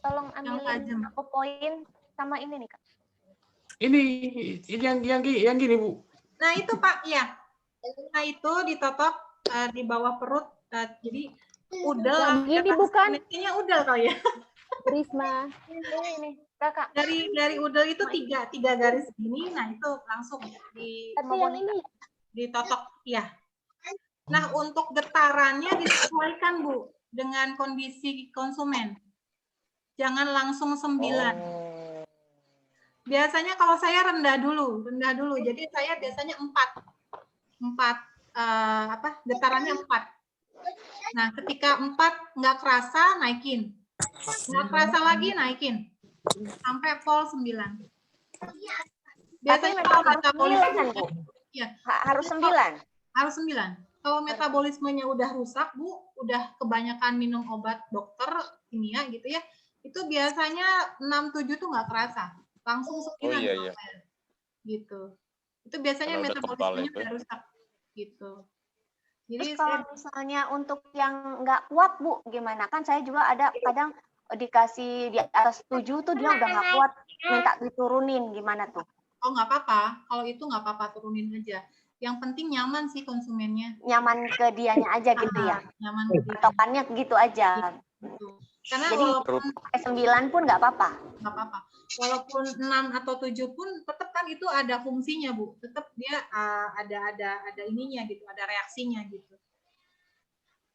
S2: tolong
S1: Yang
S2: ambilin
S1: tajam.
S2: aku poin sama ini nih Kak.
S5: Ini yang gini Bu.
S1: Nah itu Pak, ya. Nah itu ditotok di bawah perut. Jadi udel.
S3: Yang gini bukan?
S1: Kayaknya udel kali ya.
S3: Bu Risma.
S2: Ini Kakak.
S1: Dari udel itu tiga garis gini. Nah itu langsung
S3: Tapi yang ini
S1: ditotok. Ya. Nah untuk getarannya disesuaikan Bu dengan kondisi konsumen. Jangan langsung 9. Biasanya kalau saya rendah dulu. Jadi saya biasanya 4 getarannya 4. Nah, ketika 4 nggak kerasa, naikin. Nggak kerasa lagi, naikin. Sampai full 9. Biasanya kalau metabolisme ya,
S2: harus 9.
S1: Harus 9. Kalau metabolismenya udah rusak, Bu, udah kebanyakan minum obat dokter kimia gitu ya, itu biasanya 6-7 tuh nggak kerasa. Langsung 9.
S6: Oh iya.
S1: Gitu. Itu biasanya
S6: Kalau udah
S1: metabolismenya
S6: tebal
S1: udah rusak. Gitu. Jadi
S2: Terus kalau misalnya untuk yang nggak kuat Bu, gimana? Kan saya juga ada kadang dikasih di atas 7 tuh dia udah nggak kuat, minta diturunin, gimana tuh?
S1: Oh nggak apa-apa, kalau itu nggak apa-apa, turunin aja. Yang penting nyaman sih konsumennya.
S2: Nyaman ke dianya aja gitu ya?
S1: Nyaman ke dia.
S2: Patokannya gitu aja.
S1: Gitu. Karena
S2: jadi
S1: walaupun
S2: pakai 9 pun nggak apa-apa.
S1: Nggak apa-apa. Walaupun 6 atau 7 pun tetap kan itu ada fungsinya Bu. Tetap dia ada ininya gitu, ada reaksinya gitu.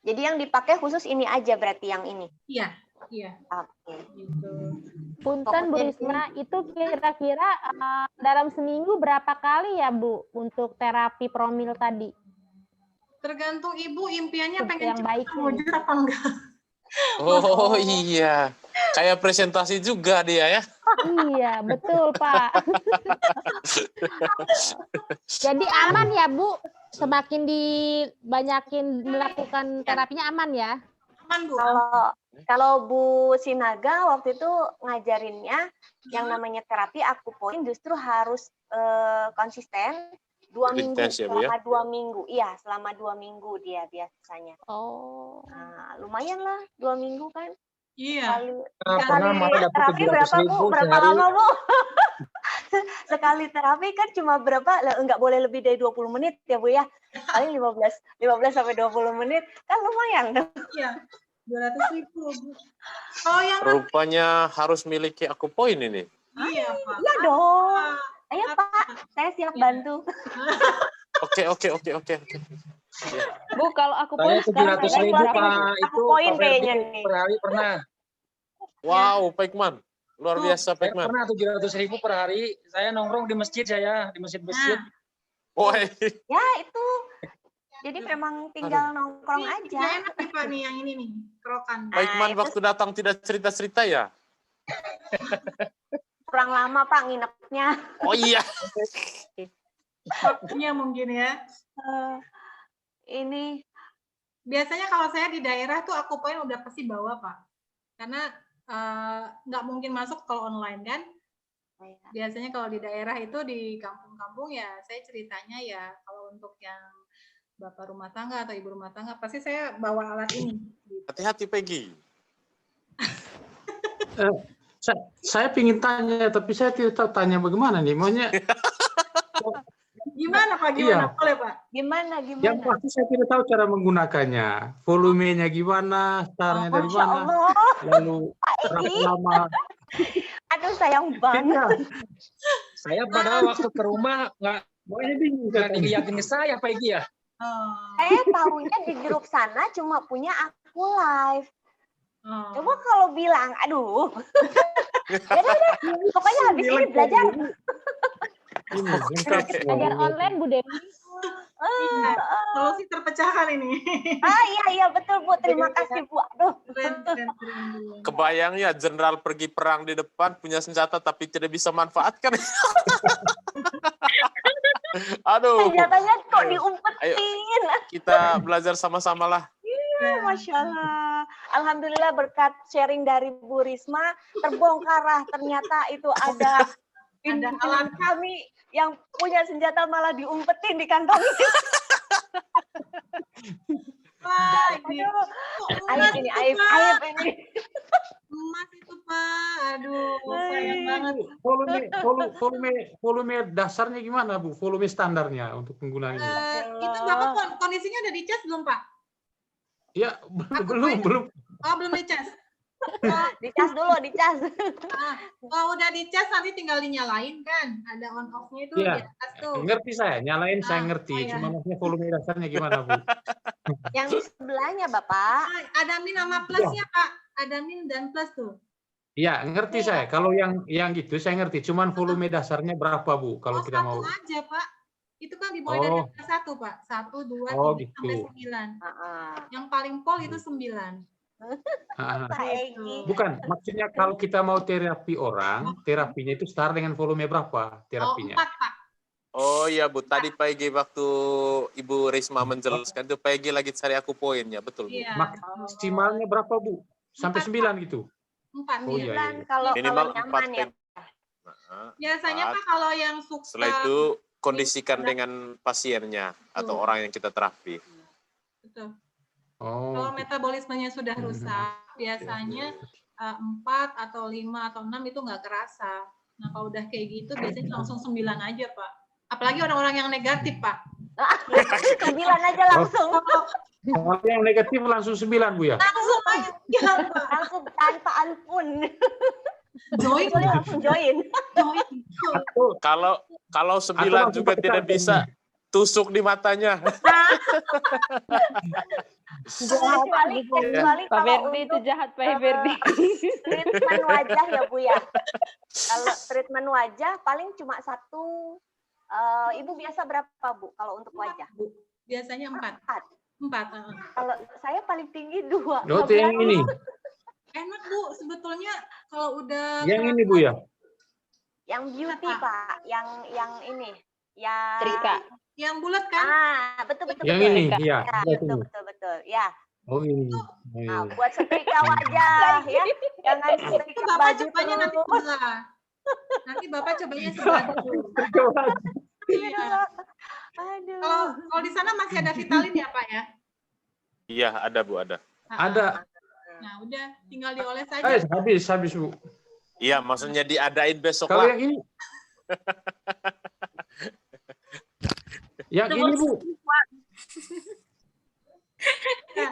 S2: Jadi yang dipakai khusus ini aja berarti yang ini?
S1: Iya.
S2: Oke.
S1: Gitu.
S3: Punten Bu Risma, itu kira-kira dalam seminggu berapa kali ya Bu untuk terapi promil tadi?
S1: Tergantung Ibu impiannya pengen
S3: yang
S1: cepat
S3: baiknya.
S1: wujud apa enggak.
S6: Oh iya, kayak presentasi juga dia ya.
S3: Iya, betul Pak. Jadi aman ya Bu? Semakin dibanyakin melakukan terapinya aman ya?
S1: Aman Bu.
S2: Kalau Bu Sinaga waktu itu ngajarinnya yang namanya terapi akupoin justru harus konsisten 2 minggu,
S6: ya, Bu, ya?
S2: selama 2 minggu. Iya, selama 2 minggu dia biasanya.
S3: Oh.
S2: Nah, lumayan lah 2 minggu kan.
S1: Iya.
S2: Sekali terapi berapa Bu? Berapa lama Bu? Sekali terapi kan cuma berapa? Enggak boleh lebih dari 20 menit ya Bu ya. Paling 15 sampai 20 menit kan lumayan.
S1: Iya. 200.000 Bu. Oh yang
S6: Rupanya harus miliki akupoin ini.
S1: Iya Pak.
S2: Iya dong. Ayo Pak, saya siap bantu.
S6: Oke.
S4: Bu, kalau aku
S7: Saya
S4: sekarang
S7: 700.000 Pak, itu
S2: poin
S7: Pak
S2: kayaknya
S7: Ferdi
S2: nih.
S7: per hari pernah.
S6: Wow, Pekman. Luar biasa
S7: Saya
S6: Pekman.
S7: pernah 700.000 per hari. Saya nongkrong di masjid di masjid.
S6: Woi.
S2: Ya itu. Jadi memang tinggal nongkrong
S1: Ini
S2: aja.
S1: enak nih Pak nih yang ini nih, kerokan.
S6: Pekman
S2: itu
S6: waktu datang tidak cerita-cerita ya?
S2: kurang lama Pak nginepnya.
S6: Oh iya.
S1: Waktunya mungkin ya.
S2: Ini
S1: Biasanya kalau saya di daerah tuh akupoin udah pasti bawa Pak. Karena nggak mungkin masuk kalau online kan. Biasanya kalau di daerah itu di kampung-kampung ya saya ceritanya ya kalau untuk yang bapak rumah tangga atau ibu rumah tangga pasti saya bawa alat ini.
S6: Hati-hati Peggy.
S5: Saya ingin tanya, tapi saya tidak tahu tanya bagaimana nih. Maunya
S1: Gimana Gimana Pak?
S5: Iya.
S1: Gimana? Boleh Pak?
S2: Gimana?
S5: Yang pasti saya tidak tahu cara menggunakannya. Volumenya gimana, startnya dari
S2: Masya
S5: mana,
S2: Allah.
S5: lalu
S2: Pak
S5: berapa
S2: Egi.
S5: lama.
S2: Aduh, sayang banget.
S5: Iya.
S7: Saya padahal waktu ke rumah
S5: Makanya bingung
S7: nggak
S5: saya tadi.
S7: dilihatin ke saya, Pak Egi ya.
S1: Oh.
S2: Saya tahunya di grup sana cuma punya aku live.
S1: Oh.
S2: Coba kalau bilang, aduh. Yaudah, pokoknya habis ini belajar.
S5: Ini lengkap.
S3: Belajar online Bu Dewi.
S1: Solusi terpecahkan ini.
S2: Iya betul Bu. Terima kasih Bu. Aduh.
S1: Keren.
S6: Kebayang ya jenderal pergi perang di depan punya senjata tapi tidak bisa manfaatkan. Aduh.
S2: Senjatanya kok
S6: Ayo.
S2: diumpetin.
S6: Kita belajar sama-sama lah.
S2: Masya Allah. Alhamdulillah berkat sharing dari Bu Risma terbongkar lah ternyata itu ada pimpinan kami yang punya senjata malah diumpetin di kantong.
S1: Wah, ini
S2: Aduh,
S1: emas
S2: aib ini,
S1: itu,
S2: aib
S1: Pak.
S2: ini.
S1: Emas itu Pak. Aduh, sayang banget.
S5: Volume dasarnya gimana Bu? Volume standarnya untuk penggunaan ini?
S1: Itu Bapak kondisinya udah dicas belum Pak?
S5: Ya belum.
S1: Oh, belum dicas.
S2: Dicas dulu, dicas.
S1: Oh, udah dicas nanti tinggal dinyalain kan? Ada on off-nya itu
S5: Iya.
S1: di atas tuh.
S5: Ngerti saya, nyalain saya ngerti.
S1: oh ya.
S5: Cuma maksudnya volume dasarnya gimana Bu?
S2: Yang di sebelahnya Bapak.
S1: Ada min sama plusnya Pak. Ada min dan plus tuh.
S5: Iya, ngerti saya. Kalau yang gitu saya ngerti. Cuman volume dasarnya berapa Bu? Kalau kita
S1: satu
S5: mau.
S1: aja Pak. Itu kan dimulai dari angka 1 Pak. 1, 2, 3
S5: gitu.
S1: sampai 9. Yang paling pol itu 9.
S2: Pak Egi.
S5: Bukan, maksudnya kalau kita mau terapi orang, terapinya itu setara dengan volume berapa terapinya?
S1: 4 Pak.
S6: Oh iya Bu, tadi Pak Egi waktu Ibu Risma menjelaskan itu Pak Egi lagi cari aku poinnya, betul Bu?
S1: Iya.
S5: Maksimalnya berapa Bu? Sampai 9 gitu?
S1: 4.
S5: Oh, iya.
S2: Kalau
S6: Minimal
S2: nyaman
S6: 4
S2: ya.
S1: Biasanya Pak kalau yang suka
S6: Setelah itu kondisikan dengan pasiennya atau orang yang kita terapi.
S1: Betul.
S5: Oh.
S1: Kalau metabolismenya sudah rusak, biasanya 4 atau 5 atau 6 itu nggak kerasa. Nah, kalau udah kayak gitu biasanya langsung 9 aja, Pak. Apalagi orang-orang yang negatif, Pak.
S2: 9 aja langsung.
S5: Kalau yang negatif langsung 9 Bu ya?
S1: Langsung aja, Pak.
S2: Langsung tanpa ampun.
S1: Join.
S2: Langsung join.
S6: Kalau 9 juga tidak bisa tusuk di matanya.
S2: Kecuali
S4: Pak
S2: kalau
S4: Ferdi itu
S2: untuk
S4: jahat Pak Ferdi.
S2: treatment wajah ya Bu ya. Kalau treatment wajah paling cuma 1. Ibu biasa berapa Bu kalau untuk wajah?
S1: Biasanya 4. 4.
S2: Kalau saya paling tinggi 2.
S5: Oh, itu yang ini.
S1: Enak Bu, sebetulnya kalau udah
S5: Yang ini Bu ya?
S2: Yang beauty Pak, yang ini, yang
S4: Trika.
S1: yang bulat kan?
S2: Betul.
S5: Yang ini, iya.
S2: Ya, betul. Ya.
S5: Oh ini.
S2: Nah, buat setrika wajah ya. Jangan
S1: Itu
S2: setrika
S1: Bapak
S2: baju
S1: cobanya nanti
S2: terus.
S1: sebelah. Nanti Bapak cobanya sebelah dulu. Iya.
S2: Aduh.
S1: Kalau di sana masih ada Vitalin ya Pak ya?
S6: Iya, ada Bu, ada.
S5: Ada.
S1: Nah, udah tinggal dioles saja.
S5: Habis Bu.
S6: Iya, maksudnya diadain besok
S5: Kalau
S6: lah.
S5: yang ini. Yang ini Bu.
S1: Nah,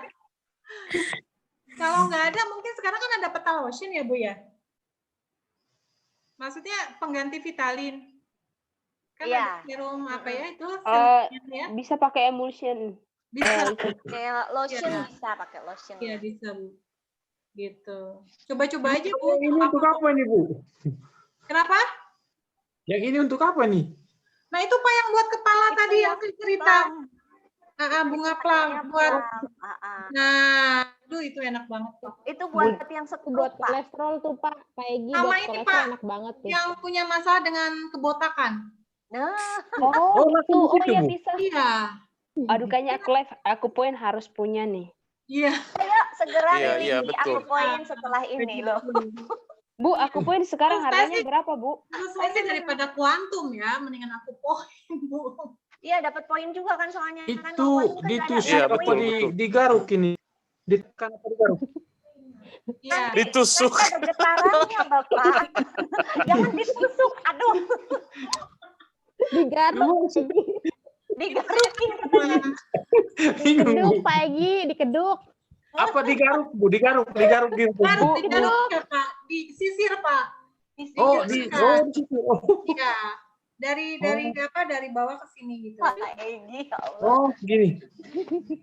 S1: kalau nggak ada, mungkin sekarang kan ada peta lotion ya Bu ya? Maksudnya pengganti Vitalin. Kan
S2: Iya.
S1: ada serum apa ya itu? Ya?
S4: Bisa pakai emulsion.
S1: Bisa.
S2: Kayak lotion
S1: Iya.
S2: bisa pakai lotion.
S1: Iya bisa Bu. Gitu. Coba-coba aja Bu.
S5: Yang ini untuk apa ini Bu?
S1: Kenapa?
S5: Yang ini untuk apa nih?
S1: Nah itu Pak yang buat kepala tadi yang saya cerita. Bunga plum buat. Nah, itu enak banget tuh.
S2: Itu buat yang sekrup
S3: Buat
S2: Pak.
S3: kolesterol tuh Pak Egi,
S1: Sama
S3: buat
S1: ini,
S3: kolesterol
S1: Pak.
S3: enak banget tuh.
S1: Yang punya masalah dengan kebotakan.
S2: Nah,
S3: Oh,
S5: langsung
S4: Oh
S5: gitu,
S4: iya
S5: Bu.
S4: bisa.
S1: Iya.
S4: Aduh kayaknya aku poin harus punya nih.
S1: Iya.
S2: ayo segera
S6: Iya,
S2: ini
S6: iya,
S2: di
S6: betul.
S2: aku poin setelah ini loh.
S4: Bu, aku poin sekarang
S1: Terus
S4: harganya
S1: sih-
S4: berapa Bu?
S1: Terus saya sih daripada kuantum ya, mendingan aku poin Bu.
S2: Iya dapat poin juga kan soalnya. Kan
S5: Itu
S2: kalau kan nggak ada-
S5: ditusuk
S6: Iya,
S2: nggak ada
S5: apa
S6: betul,
S2: poin.
S6: betul.
S5: digaruk ini? Ditekan apa digaruk?
S1: Iya.
S6: Ditusuk.
S2: Kan ada getarannya Bapak. Jangan ditusuk. Aduh.
S3: digaruk.
S2: Digarukin katanya.
S5: Bingung, Bu.
S3: Dikeduk, Pak Egi, dikeduk.
S5: Apa digaruk, Bu? Digaruk gitu.
S1: Harus
S5: Bu.
S1: digaruk ya, Pak. Disisir, Pak.
S5: Oh,
S1: Digarukkan.
S5: di situ. Oh.
S1: Iya. Dari bawah ke sini gitu.
S2: Pak Egi, ya Allah.
S5: Oh, gini.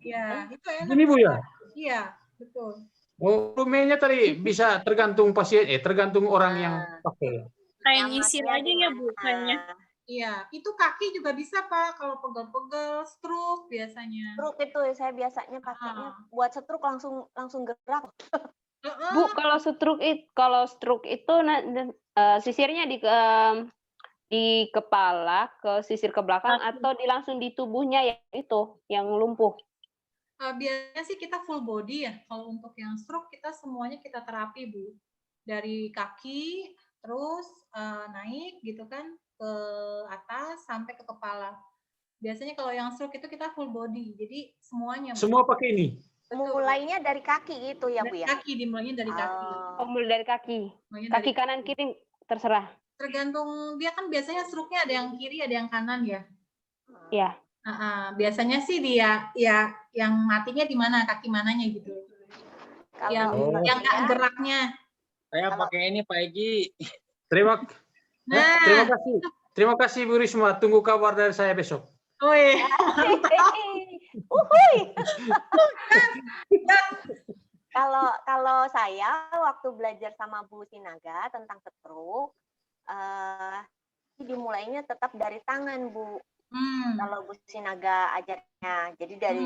S1: Iya, itu enak.
S5: Gini, Bu ya.
S1: Iya, betul.
S5: Oh, volumenya tadi bisa tergantung pasien, tergantung orang yang pakai.
S8: Kayak nyisir aja ya Bu, kayaknya.
S1: Iya, itu kaki juga bisa Pak, kalau pegel-pegel, stroke biasanya.
S2: Stroke itu saya biasanya pakainya buat stroke langsung gerak.
S4: Bu, kalau stroke itu sisirnya di kepala ke sisir ke belakang atau langsung di tubuhnya yang lumpuh?
S1: Biasanya sih kita full body ya. Kalau untuk yang stroke kita semuanya kita terapi Bu. Dari kaki terus naik gitu kan ke atas sampai ke kepala. Biasanya kalau yang stroke itu kita full body. Jadi semuanya. Bu.
S5: Semua pakai ini.
S2: Mulainya dari kaki gitu ya, Bu ya?
S1: Kaki, dimulainya dari kaki.
S4: Mulai dari kaki. Kaki kanan kiri terserah.
S1: Tergantung dia kan biasanya stroke-nya ada yang kiri, ada yang kanan ya.
S4: Iya.
S1: Biasanya sih dia ya yang matinya di mana, kaki mananya gitu. Yang nggak geraknya.
S7: Saya pakai ini Pak Egi.
S5: Terima kasih. Terima kasih Bu Risma. Tunggu kabar dari saya besok.
S1: Woi.
S2: Kalau saya waktu belajar sama Bu Sinaga tentang stroke, dimulainya tetap dari tangan, Bu. Kalau Bu Sinaga ajarnya, jadi dari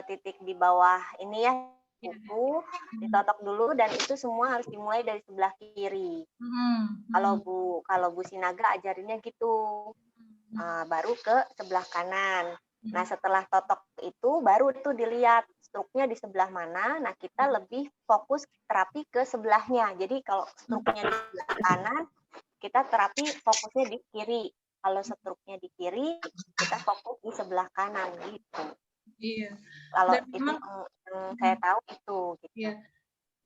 S2: titik di bawah ini ya, kuku ditotok dulu dan itu semua harus dimulai dari sebelah kiri. Kalau Bu Sinaga ajarinnya gitu, baru ke sebelah kanan. Nah setelah totok itu baru itu dilihat struknya di sebelah mana. Nah kita lebih fokus terapi ke sebelahnya. Jadi kalau struknya di sebelah kanan, kita terapi fokusnya di kiri. Kalau struknya di kiri, kita fokus di sebelah kanan gitu.
S1: Iya.
S2: Kalau
S1: Dan
S2: itu saya tahu itu. Gitu.
S1: Iya.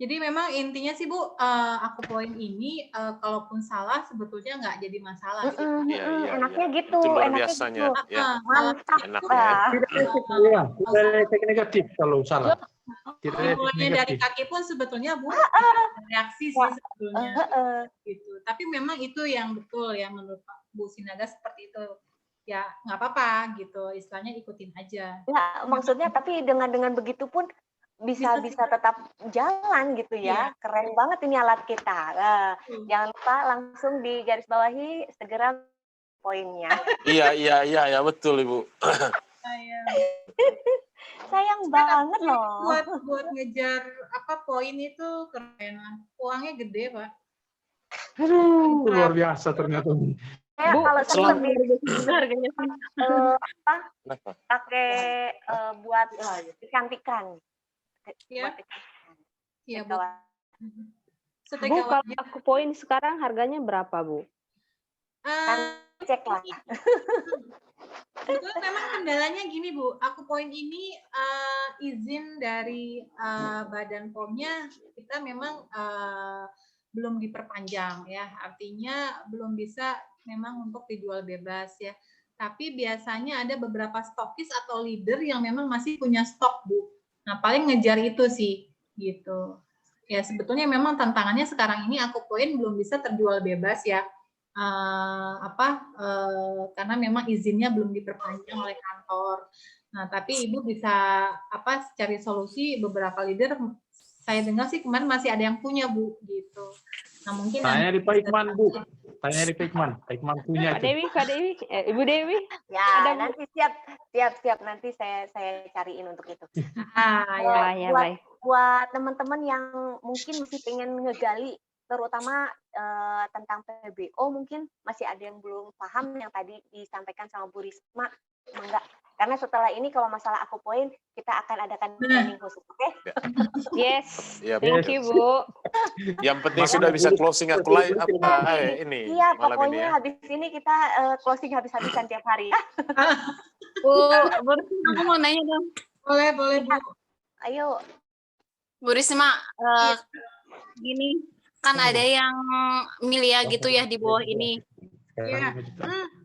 S1: Jadi memang intinya sih Bu, aku poin ini kalaupun salah sebetulnya nggak jadi masalah.
S2: Enaknya gitu.
S6: Itu luar
S2: enaknya
S6: biasanya.
S2: gitu.
S6: Ya.
S2: Mantap.
S6: Enaknya.
S5: Tidak ada efek negatif kalau salah. Tidak ada efek
S1: Mulainya dari
S5: negatif.
S1: kaki pun sebetulnya Bu reaksi sih sebetulnya. Gitu. Tapi memang itu yang betul ya menurut Bu Sinaga seperti itu. Ya nggak apa-apa gitu, istilahnya ikutin aja.
S2: Ya maksudnya tapi dengan begitu pun bisa tetap jalan gitu ya.
S1: Iya.
S2: Keren banget ini alat kita. Jangan lupa langsung digarisbawahi segera poinnya.
S6: Iya, betul Ibu.
S2: Sayang banget loh.
S1: Buat ngejar poin itu keren. Uangnya gede, Pak.
S5: Luar biasa ternyata.
S2: Bu, kalau seperti
S8: harganya
S2: pakai buat ikan-ikan.
S1: Iya. Iya, Bu.
S4: Bu, kalau aku poin sekarang harganya berapa, Bu?
S2: Cek lah.
S1: Itu memang kendalanya gini Bu, aku poin ini izin dari Badan POM-nya kita memang belum diperpanjang ya, artinya belum bisa memang untuk dijual bebas ya. Tapi biasanya ada beberapa stokis atau leader yang memang masih punya stok Bu. Nah paling ngejar itu sih gitu. Ya sebetulnya memang tantangannya sekarang ini aku poin belum bisa terjual bebas ya. Karena memang izinnya belum diperpanjang oleh kantor. Nah, tapi Ibu bisa cari solusi beberapa leader. Saya dengar sih kemarin masih ada yang punya Bu gitu. Nah, mungkin
S5: tanya di Pak Ikman, Bu. Tanya di Pak Ikman. Pak Ikman punya
S4: Kak Dewi, Ibu Dewi.
S2: Ya, ada nanti siap nanti saya cariin untuk itu. Buat teman-teman yang mungkin masih pengen ngegali terutama tentang PBO mungkin masih ada yang belum paham yang tadi disampaikan sama Bu Risma, enggak. Karena setelah ini kalau masalah aku poin kita akan adakan training khusus, oke?
S4: Yes,
S6: ya,
S4: thank you Bu.
S6: Yang penting sudah bisa closing aku live ini.
S2: Iya,
S6: malam
S2: pokoknya
S6: ini ya.
S2: habis ini kita closing habis-habisan tiap hari.
S8: Bu, aku mau nanya dong.
S1: Boleh Bu.
S2: Ayo.
S8: Bu Risma, gini. Kan ada yang milia gitu ya di bawah ini.
S1: Iya.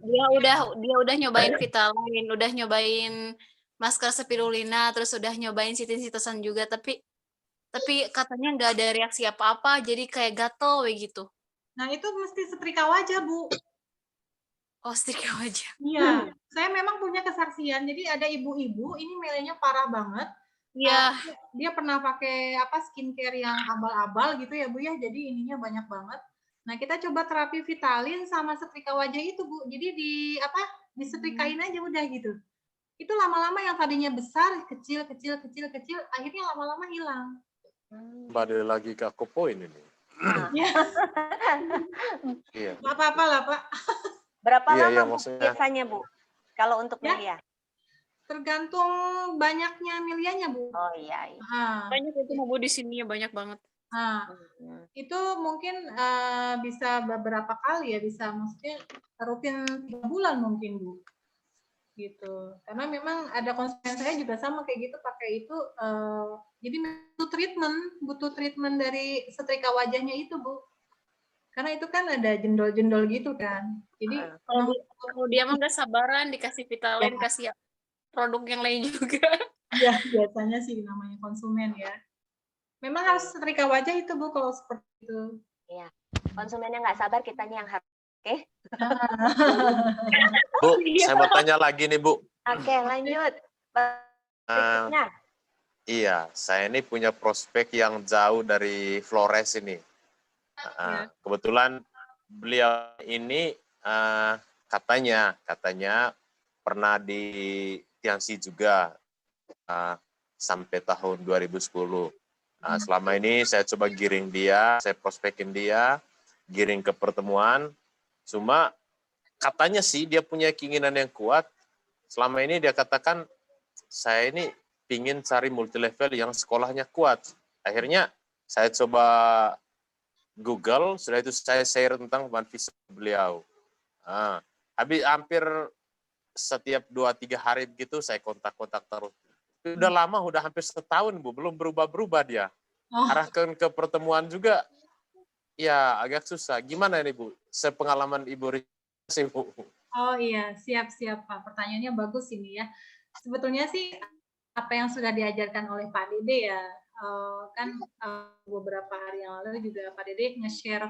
S8: Dia udah nyobain Vitamin, udah nyobain masker spirulina, terus udah nyobain sitin-sitosan juga, tapi katanya nggak ada reaksi apa-apa, jadi kayak gatel gitu.
S1: Nah, itu mesti setrika wajah, Bu.
S8: Oh, setrika wajah.
S1: Iya, saya memang punya kesaksian. Jadi ada ibu-ibu, ini melenya parah banget.
S8: Iya.
S1: Dia pernah pakai skincare yang abal-abal gitu ya, Bu ya. Jadi ininya banyak banget. Nah, kita coba terapi Vitalin sama setrika wajah itu, Bu. Jadi disetrikain aja udah gitu. Itu lama-lama yang tadinya besar, kecil, akhirnya lama-lama hilang.
S6: Kembali lagi ke Aquapoint ini. Iya.
S1: Nggak apa-apa lah, Pak.
S2: Berapa
S6: Iya,
S2: lama Bu,
S6: maksudnya.
S2: biasanya, Bu? Kalau untuk
S1: Ya.
S2: Melia?
S1: Tergantung banyaknya milianya, Bu.
S2: Oh iya.
S8: Banyak itu Bu di sini ya, banyak banget.
S1: Nah, itu mungkin bisa beberapa kali ya, bisa maksudnya rutin 3 bulan mungkin, Bu. Gitu. Karena memang ada konsumen saya juga sama kayak gitu, pakai itu jadi butuh treatment dari setrika wajahnya itu, Bu. Karena itu kan ada jendol-jendol gitu kan. Jadi
S8: kalau dia mah nggak sabaran dikasih Vitalin, kasih produk yang lain juga.
S1: Ya, biasanya sih namanya konsumen ya. Memang harus setrika wajah itu, Bu, kalau seperti itu.
S2: Iya. Konsumennya nggak sabar, kitanya yang harus. Oke.
S6: Bu, saya mau tanya lagi nih, Bu.
S2: Oke, lanjut.
S6: Iya, saya ini punya prospek yang jauh dari Flores ini. Kebetulan beliau ini katanya pernah di Tianxi juga sampai tahun 2010. Selama ini saya coba giring dia, saya prospekin dia, giring ke pertemuan. Cuma katanya sih dia punya keinginan yang kuat. Selama ini dia katakan, saya ini pingin cari multilevel yang sekolahnya kuat. Akhirnya saya coba Google, sudah itu saya share tentang visi beliau. Habis hampir setiap 2-3 hari begitu saya kontak-kontak terus. Udah lama, udah hampir setahun, Bu, belum berubah-berubah dia. Arahkan ke pertemuan juga, ya agak susah. Gimana ini, Bu? Sepengalaman Ibu Risma, Bu.
S1: Oh iya, siap Pak. Pertanyaannya bagus ini ya. Sebetulnya sih apa yang sudah diajarkan oleh Pak Dede ya, kan beberapa hari yang lalu juga Pak Dede nge-share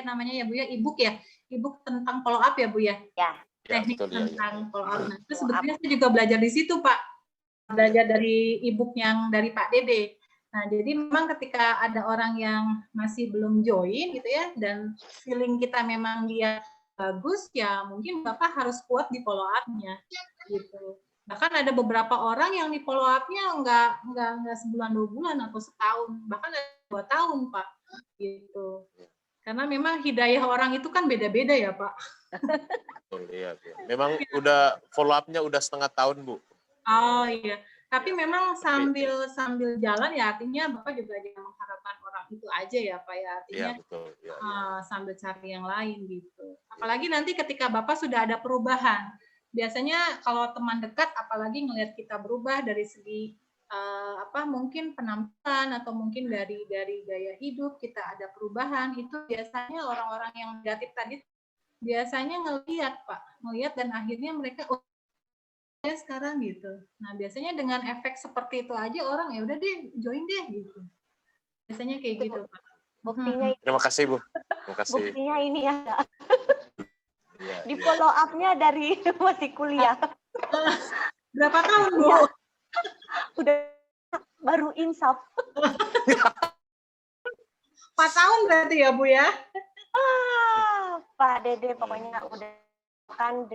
S1: namanya ya Bu ya, e-book tentang follow up ya Bu ya.
S2: Ya.
S1: Teknik tentang follow up. Nah, itu sebetulnya saya juga belajar di situ Pak. Belajar dari e-book yang dari Pak Dede. Nah, jadi memang ketika ada orang yang masih belum join gitu ya, dan feeling kita memang dia bagus, ya mungkin Bapak harus kuat di follow up-nya gitu. Bahkan ada beberapa orang yang di follow up-nya nggak sebulan 2 bulan atau setahun, bahkan ada 2 tahun Pak gitu. Karena memang hidayah orang itu kan beda-beda ya Pak.
S6: Iya. Memang udah follow up-nya udah setengah tahun, Bu.
S1: Oh iya, tapi memang sambil jalan ya, artinya Bapak juga jangan mengharapkan orang itu aja ya Pak ya, artinya
S6: ya, betul. Ya.
S1: Sambil cari yang lain gitu. Apalagi nanti ketika Bapak sudah ada perubahan, biasanya kalau teman dekat apalagi ngelihat kita berubah dari segi mungkin penampilan atau mungkin dari gaya hidup kita ada perubahan, itu biasanya orang-orang yang negatif tadi biasanya ngelihat dan akhirnya mereka sekarang gitu. Nah, biasanya dengan efek seperti itu aja orang ya udah deh join deh gitu. Biasanya kayak gitu, Pak.
S2: Buktinya
S6: Terima kasih, Bu. Terima kasih.
S2: Buktinya ini ya. Di follow up-nya dari masih kuliah.
S1: Berapa tahun, Bu?
S2: Ya. Udah baru insaf.
S1: 4 tahun berarti ya, Bu ya?
S2: Pak Dede pokoknya udah kan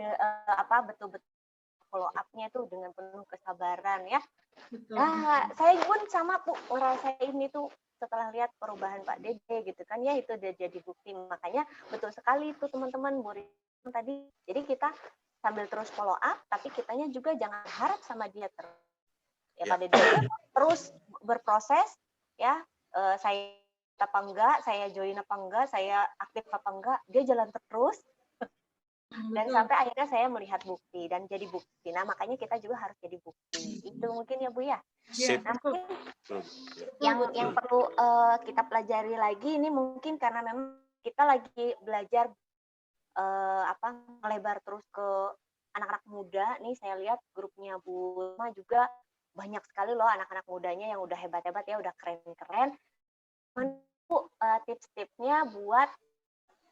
S2: betul-betul follow up-nya itu dengan penuh kesabaran ya.
S1: Betul.
S2: Nah, saya pun sama Bu ngerasain itu setelah lihat perubahan Pak Dede gitu kan ya, itu udah jadi bukti. Makanya betul sekali itu teman-teman Bu Risma tadi. Jadi kita sambil terus follow up, tapi kitanya juga jangan harap sama dia terus. Ya, Pak Dede terus berproses ya, saya apa enggak, saya join apa enggak, saya aktif apa enggak, dia jalan terus. Dan sampai akhirnya saya melihat bukti dan jadi bukti. Nah, makanya kita juga harus jadi bukti. Itu mungkin ya Bu ya. Nah, mungkin yang perlu kita pelajari lagi ini mungkin karena memang kita lagi belajar melebar terus ke anak-anak muda. Nih saya lihat grupnya Bu Risma juga banyak sekali loh anak-anak mudanya yang udah hebat-hebat ya, udah keren-keren. Tips-tipsnya buat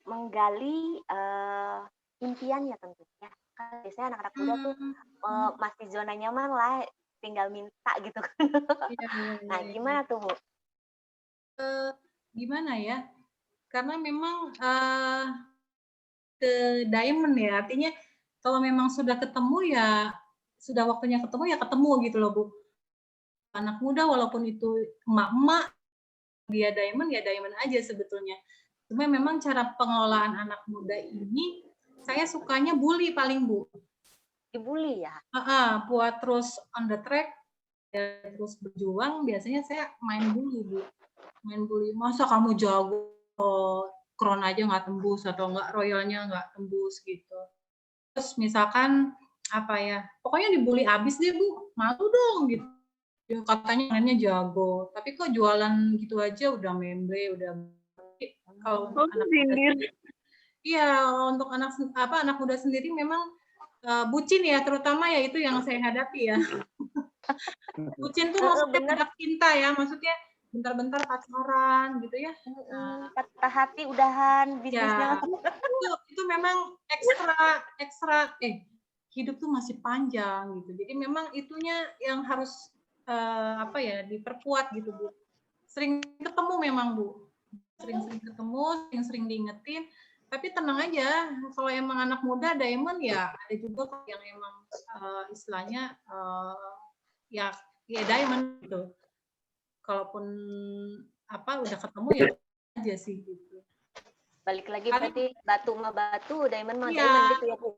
S2: menggali impiannya tentunya. Kan biasanya anak-anak muda tuh masih zona nyaman lah, tinggal minta gitu. Nah, gimana tuh Bu?
S1: Gimana ya? Karena memang ke diamond ya, artinya kalau memang sudah ketemu ya sudah waktunya ketemu ya ketemu gitu loh Bu. Anak muda walaupun itu emak-emak dia diamond ya diamond aja sebetulnya. Cuma memang cara pengelolaan anak muda ini saya sukanya bully paling Bu.
S2: Dibully ya?
S1: Buat terus on the track ya, terus berjuang biasanya saya main bully Bu. Main bully, masa kamu jago crown aja nggak tembus atau nggak royalnya nggak tembus gitu. Terus misalkan apa ya, pokoknya dibully abis deh Bu, malu dong gitu. Ya, katanya mainnya jago, tapi kok jualan gitu aja udah memble, udah kalau untuk anak muda sendiri, iya untuk anak muda sendiri memang bucin ya, terutama ya itu yang saya hadapi ya. Bucin tuh maksudnya tidak cinta ya, maksudnya bentar-bentar pacaran gitu ya.
S2: Patah hati udahan bisnisnya.
S1: Ya, itu memang ekstra hidup tuh masih panjang gitu. Jadi memang itunya yang harus diperkuat gitu Bu. Sering ketemu memang Bu. Sering-sering ketemu, sering-sering diingetin. Tapi tenang aja, kalau emang anak muda diamond ya ada juga yang emang istilahnya ya diamond gitu. Kalaupun udah ketemu ya aja sih gitu.
S2: Balik lagi berarti batu sama batu, diamond sama diamond gitu ya Bu.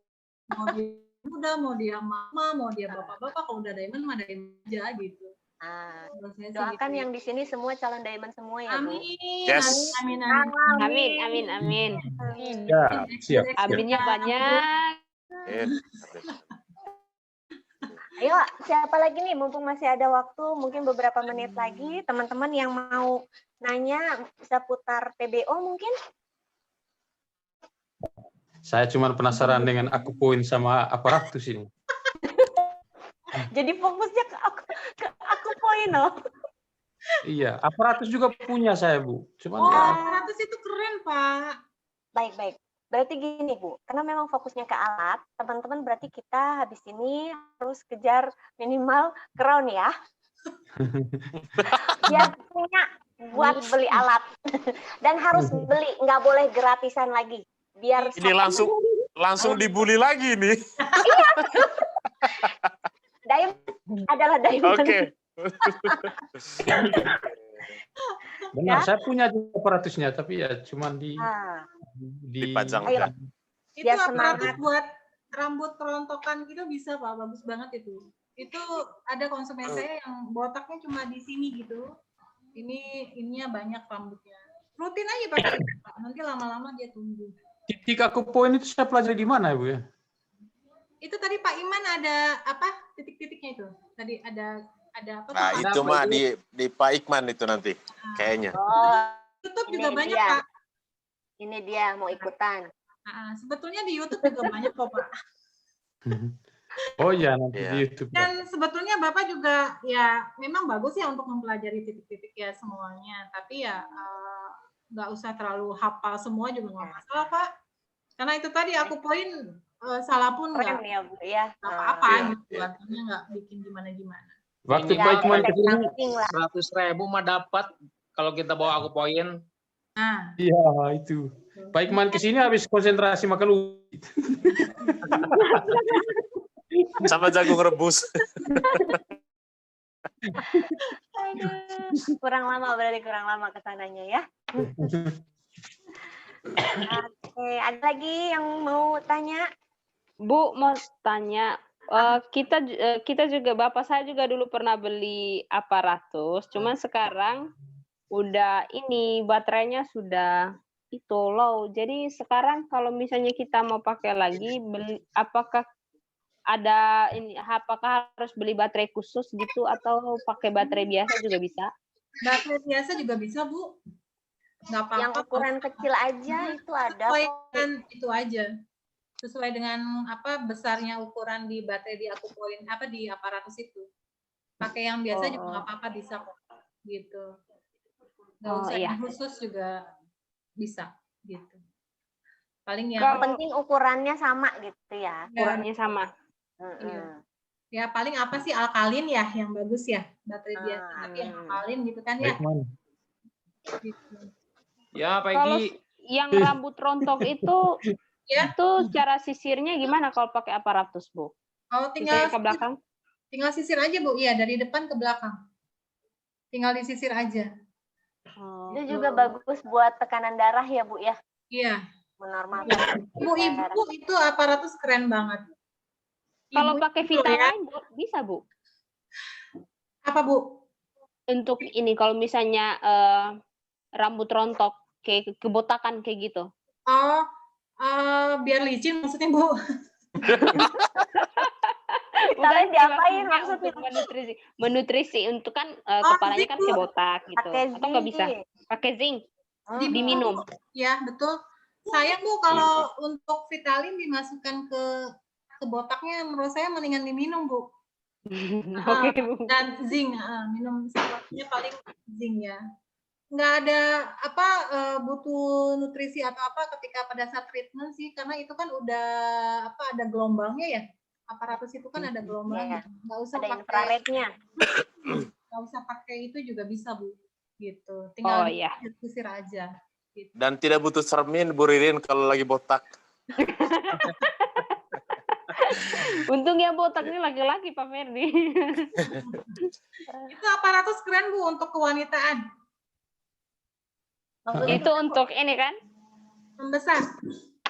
S1: Mau dia muda, mau dia mama, mau dia bapak-bapak, kalau udah diamond mah diamond aja gitu.
S2: Doakan yang di sini semua calon diamond semua ya Bu.
S1: Amin.
S6: Yes.
S1: Amin.
S5: Siap.
S4: Aminnya banyak.
S2: Ayo, siapa lagi nih? Mumpung masih ada waktu, mungkin beberapa menit lagi, teman-teman yang mau nanya bisa putar PBO mungkin?
S5: Saya cuma penasaran dengan aku poin sama aparatus ini.
S2: Jadi fokusnya ke aku poin loh.
S5: Iya, aparatus juga punya saya Bu. Cuman
S1: aparatus itu keren Pak.
S2: Baik. Berarti gini Bu, karena memang fokusnya ke alat, teman-teman berarti kita habis ini harus kejar minimal crown ya. Biar punya buat beli alat. Dan harus beli, nggak boleh gratisan lagi. Biar
S6: ini langsung dibully lagi nih.
S2: Iya. Diamond adalah diamond.
S6: Oke.
S5: Benar, saya punya aparatusnya, tapi ya cuman
S6: dipajang.
S1: Itu aparatus buat rambut kerontokan gitu bisa Pak, bagus banget itu. Itu ada konsumen saya yang botaknya cuma di sini gitu. Ininya banyak rambutnya. Rutin aja pakai itu Pak, nanti lama-lama dia tumbuh.
S5: Titik aku poin itu saya pelajari di mana Bu ya?
S1: Itu tadi Pak Iman ada titik-titiknya itu? Tadi ada apa?
S6: Nah, itu mah di Pak Ikman itu nanti kayaknya.
S1: YouTube juga banyak Pak.
S2: Ini dia mau ikutan.
S1: Sebetulnya di YouTube juga banyak kok Pak.
S5: Oh ya, nanti di YouTube.
S1: Dan sebetulnya Bapak juga ya memang bagus ya untuk mempelajari titik-titik ya semuanya. Tapi ya nggak usah terlalu hafal semua juga nggak masalah Pak. Karena itu tadi aku poin salah pun nggak apa-apa gitu. Artinya nggak bikin gimana-gimana.
S5: Waktu Pak Ikman kesini
S7: 100.000 mah dapat kalau kita bawa aku poin.
S1: Nah.
S5: Iya itu. Pak Ikman kesini habis konsentrasi makan ubi.
S6: Sama jagung rebus.
S2: Kurang lama kesananya ya. Oke, ada lagi yang mau tanya?
S4: Bu, mau tanya. Kita juga, bapak saya juga dulu pernah beli aparatus, cuman sekarang udah baterainya sudah itu low. Jadi sekarang kalau misalnya kita mau pakai lagi, apakah harus beli baterai khusus gitu atau pakai baterai biasa juga bisa?
S1: Baterai biasa juga bisa Bu. nggak apa-apa.
S2: Yang ukuran kecil aja itu ada
S1: sesuai
S2: kok.
S1: dengan itu aja, sesuai dengan apa besarnya ukuran di baterai di akupoint apa di aparatus itu. Pakai yang biasa juga nggak apa-apa, bisa kok gitu. Nggak usah yang khusus juga bisa gitu. Paling yang
S2: Yang penting ukurannya sama gitu ya.
S4: Ukurannya sama.
S1: Iya. Ya paling apa sih alkalin ya yang bagus ya, baterai biasa tapi yang alkalin gitu kan ya. Gitu.
S7: Ya, Pak
S4: Kalau
S7: Egi.
S4: yang rambut rontok itu
S1: Ya.
S4: itu cara sisirnya gimana kalau pakai aparatus, Bu?
S1: Oh, tinggal
S4: Sisirnya ke belakang?
S1: Tinggal sisir aja, Bu. Iya, dari depan ke belakang. Tinggal disisir aja.
S2: Itu juga bagus buat tekanan darah ya, Bu ya.
S1: Iya.
S2: Menormalkan.
S1: Ibu itu aparatus keren banget.
S4: Kalau
S1: Ibu
S4: pakai
S1: itu
S4: Vita
S1: ya.
S4: lain, Bu, bisa, Bu?
S1: Apa, Bu?
S4: Untuk ini kalau misalnya rambut rontok kayak kebotakan kayak gitu.
S1: Oh, biar licin maksudnya, Bu.
S2: Kalian diapain
S4: maksudnya
S2: maksudnya?
S4: untuk menutrisi untuk kan kepalanya kan kayak botak gitu.
S2: Pakai
S4: Atau nggak bisa?
S2: zinc.
S4: Pakai zinc.
S1: Diminum.
S4: Diminum.
S1: Ya, betul. Sayang, Bu, kalau untuk Vitalin dimasukkan ke botaknya, menurut saya mendingan diminum, Bu.
S4: Oke, Bu.
S1: Dan zinc, minum sesuatunya paling zinc ya. Nggak ada apa butuh nutrisi atau apa ketika pada saat treatment sih, karena itu kan udah apa ada gelombangnya ya. Aparatus itu kan ada gelombangnya. Nggak usah
S2: Ada
S1: pakai
S2: infrarednya.
S1: nggak usah pakai itu juga bisa, Bu. Gitu. Tinggal sisir aja. Gitu.
S6: Dan tidak butuh cermin, Bu Ririn, kalau lagi botak.
S4: Untung ya botaknya laki-laki, Pak Ferdi.
S1: Itu aparatus keren, Bu, untuk kewanitaan.
S4: Itu untuk ini kan?
S1: Membesar.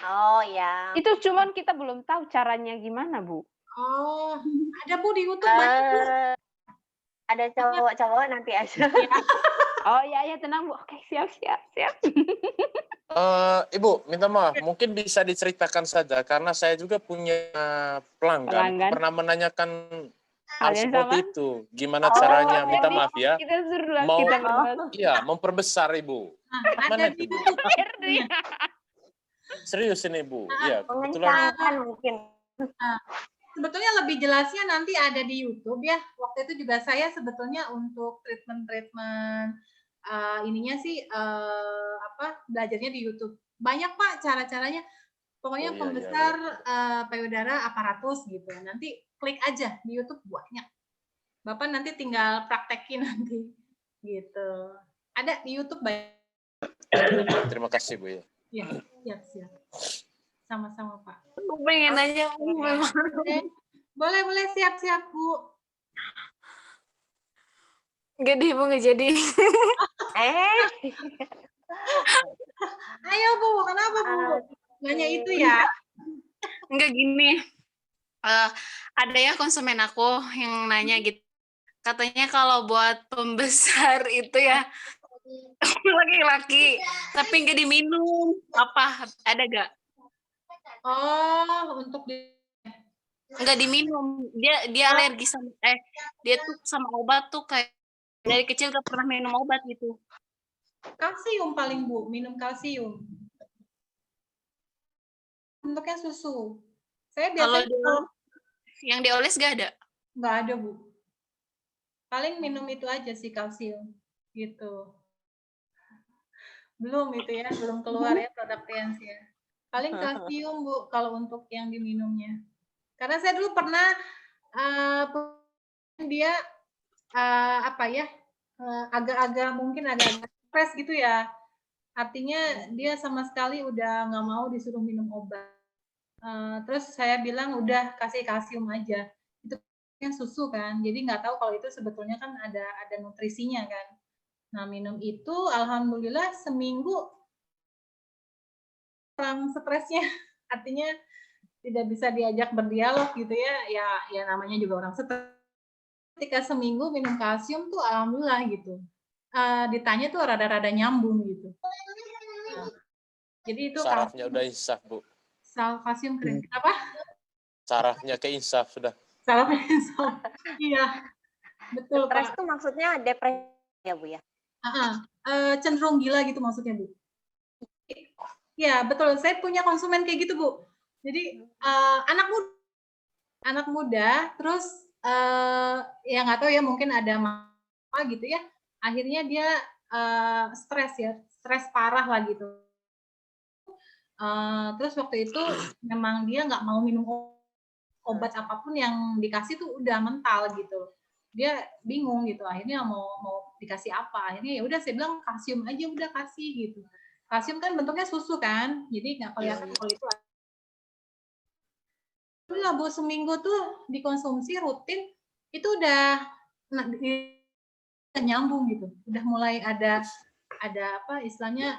S2: Oh ya.
S4: Itu cuman kita belum tahu caranya gimana, Bu.
S1: Oh, ada, Bu, di YouTube banyak, Bu.
S2: Ada cowok-cowok nanti aja.
S4: Oh ya, tenang, Bu. Oke, siap.
S6: Ibu, minta maaf, mungkin bisa diceritakan saja, karena saya juga punya pelanggan. Pernah menanyakan hal seperti itu. Gimana caranya? Minta maaf ya.
S4: Kita suruh
S6: Mau,
S4: kita berbahas.
S6: iya, memperbesar, Ibu. Mana itu, Bu? Serius ini, Bu. Iya, kebetulan.
S2: Mungkin.
S1: Sebetulnya lebih jelasnya nanti ada di YouTube ya. Waktu itu juga saya sebetulnya untuk treatment ininya sih belajarnya di YouTube. Banyak, Pak, cara-caranya. Pokoknya pembesar payudara aparatus gitu. Nanti klik aja di YouTube banyak. Bapak nanti tinggal praktekin nanti gitu. Ada di YouTube banyak.
S6: Terima kasih, Bu ya.
S1: Iya, siap. Sama-sama, Pak.
S8: Aku pengen aja, Bu, memang.
S1: Boleh, siap-siap, Bu.
S8: Enggak deh, Bu, nggak jadi.
S1: Ayo, Bu, kenapa, Bu? Nanya itu ya?
S8: Enggak gini. Ada ya konsumen aku yang nanya gitu. Katanya kalau buat pembesar itu ya laki-laki, tapi nggak diminum. Apa? Ada nggak?
S1: Oh, untuk
S8: nggak diminum. Dia alergi sama dia tuh sama obat tuh kayak dari kecil gak pernah minum obat gitu.
S1: Kalsium paling, Bu, minum kalsium. Bentuknya susu. Saya biasanya
S8: yang dioles gak ada?
S1: Nggak ada, Bu. Paling minum itu aja sih kalsium gitu. Belum itu ya, belum keluar ya produk TNC ya. Paling kalsium, Bu, kalau untuk yang diminumnya. Karena saya dulu pernah dia agak-agak stres gitu ya. Artinya dia sama sekali udah nggak mau disuruh minum obat. Terus saya bilang udah kasih kalsium aja. Itu yang susu kan, jadi nggak tahu kalau itu sebetulnya kan ada nutrisinya kan. Nah, minum itu alhamdulillah seminggu kurang stresnya. Artinya tidak bisa diajak berdialog gitu ya. Ya namanya juga orang stres. Ketika seminggu minum kalsium tuh alhamdulillah gitu. Ditanya tuh rada-rada nyambung gitu. Jadi itu
S6: sarafnya udah insaf, Bu.
S1: Kalsium keren. Apa?
S6: Sarafnya ke insaf sudah.
S1: Sarafnya insaf. Iya. Betul,
S2: Stres
S1: Pak.
S2: itu maksudnya depresi ya, Bu ya?
S1: cenderung gila gitu maksudnya, Bu. Ya, betul. Saya punya konsumen kayak gitu, Bu. Jadi anak muda, terus ya nggak tahu ya, mungkin ada apa gitu ya. Akhirnya dia stres parah lah gitu. Terus waktu itu memang dia nggak mau minum obat apapun yang dikasih tuh udah mental gitu. Dia bingung gitu. Akhirnya mau dikasih apa? Akhirnya ya udah saya bilang kalsium aja udah kasih gitu. Kalsium kan bentuknya susu kan, jadi nggak kelihatan kalau itu. Udah Bu, seminggu tuh dikonsumsi rutin, itu udah nyambung gitu. Udah mulai ada apa istilahnya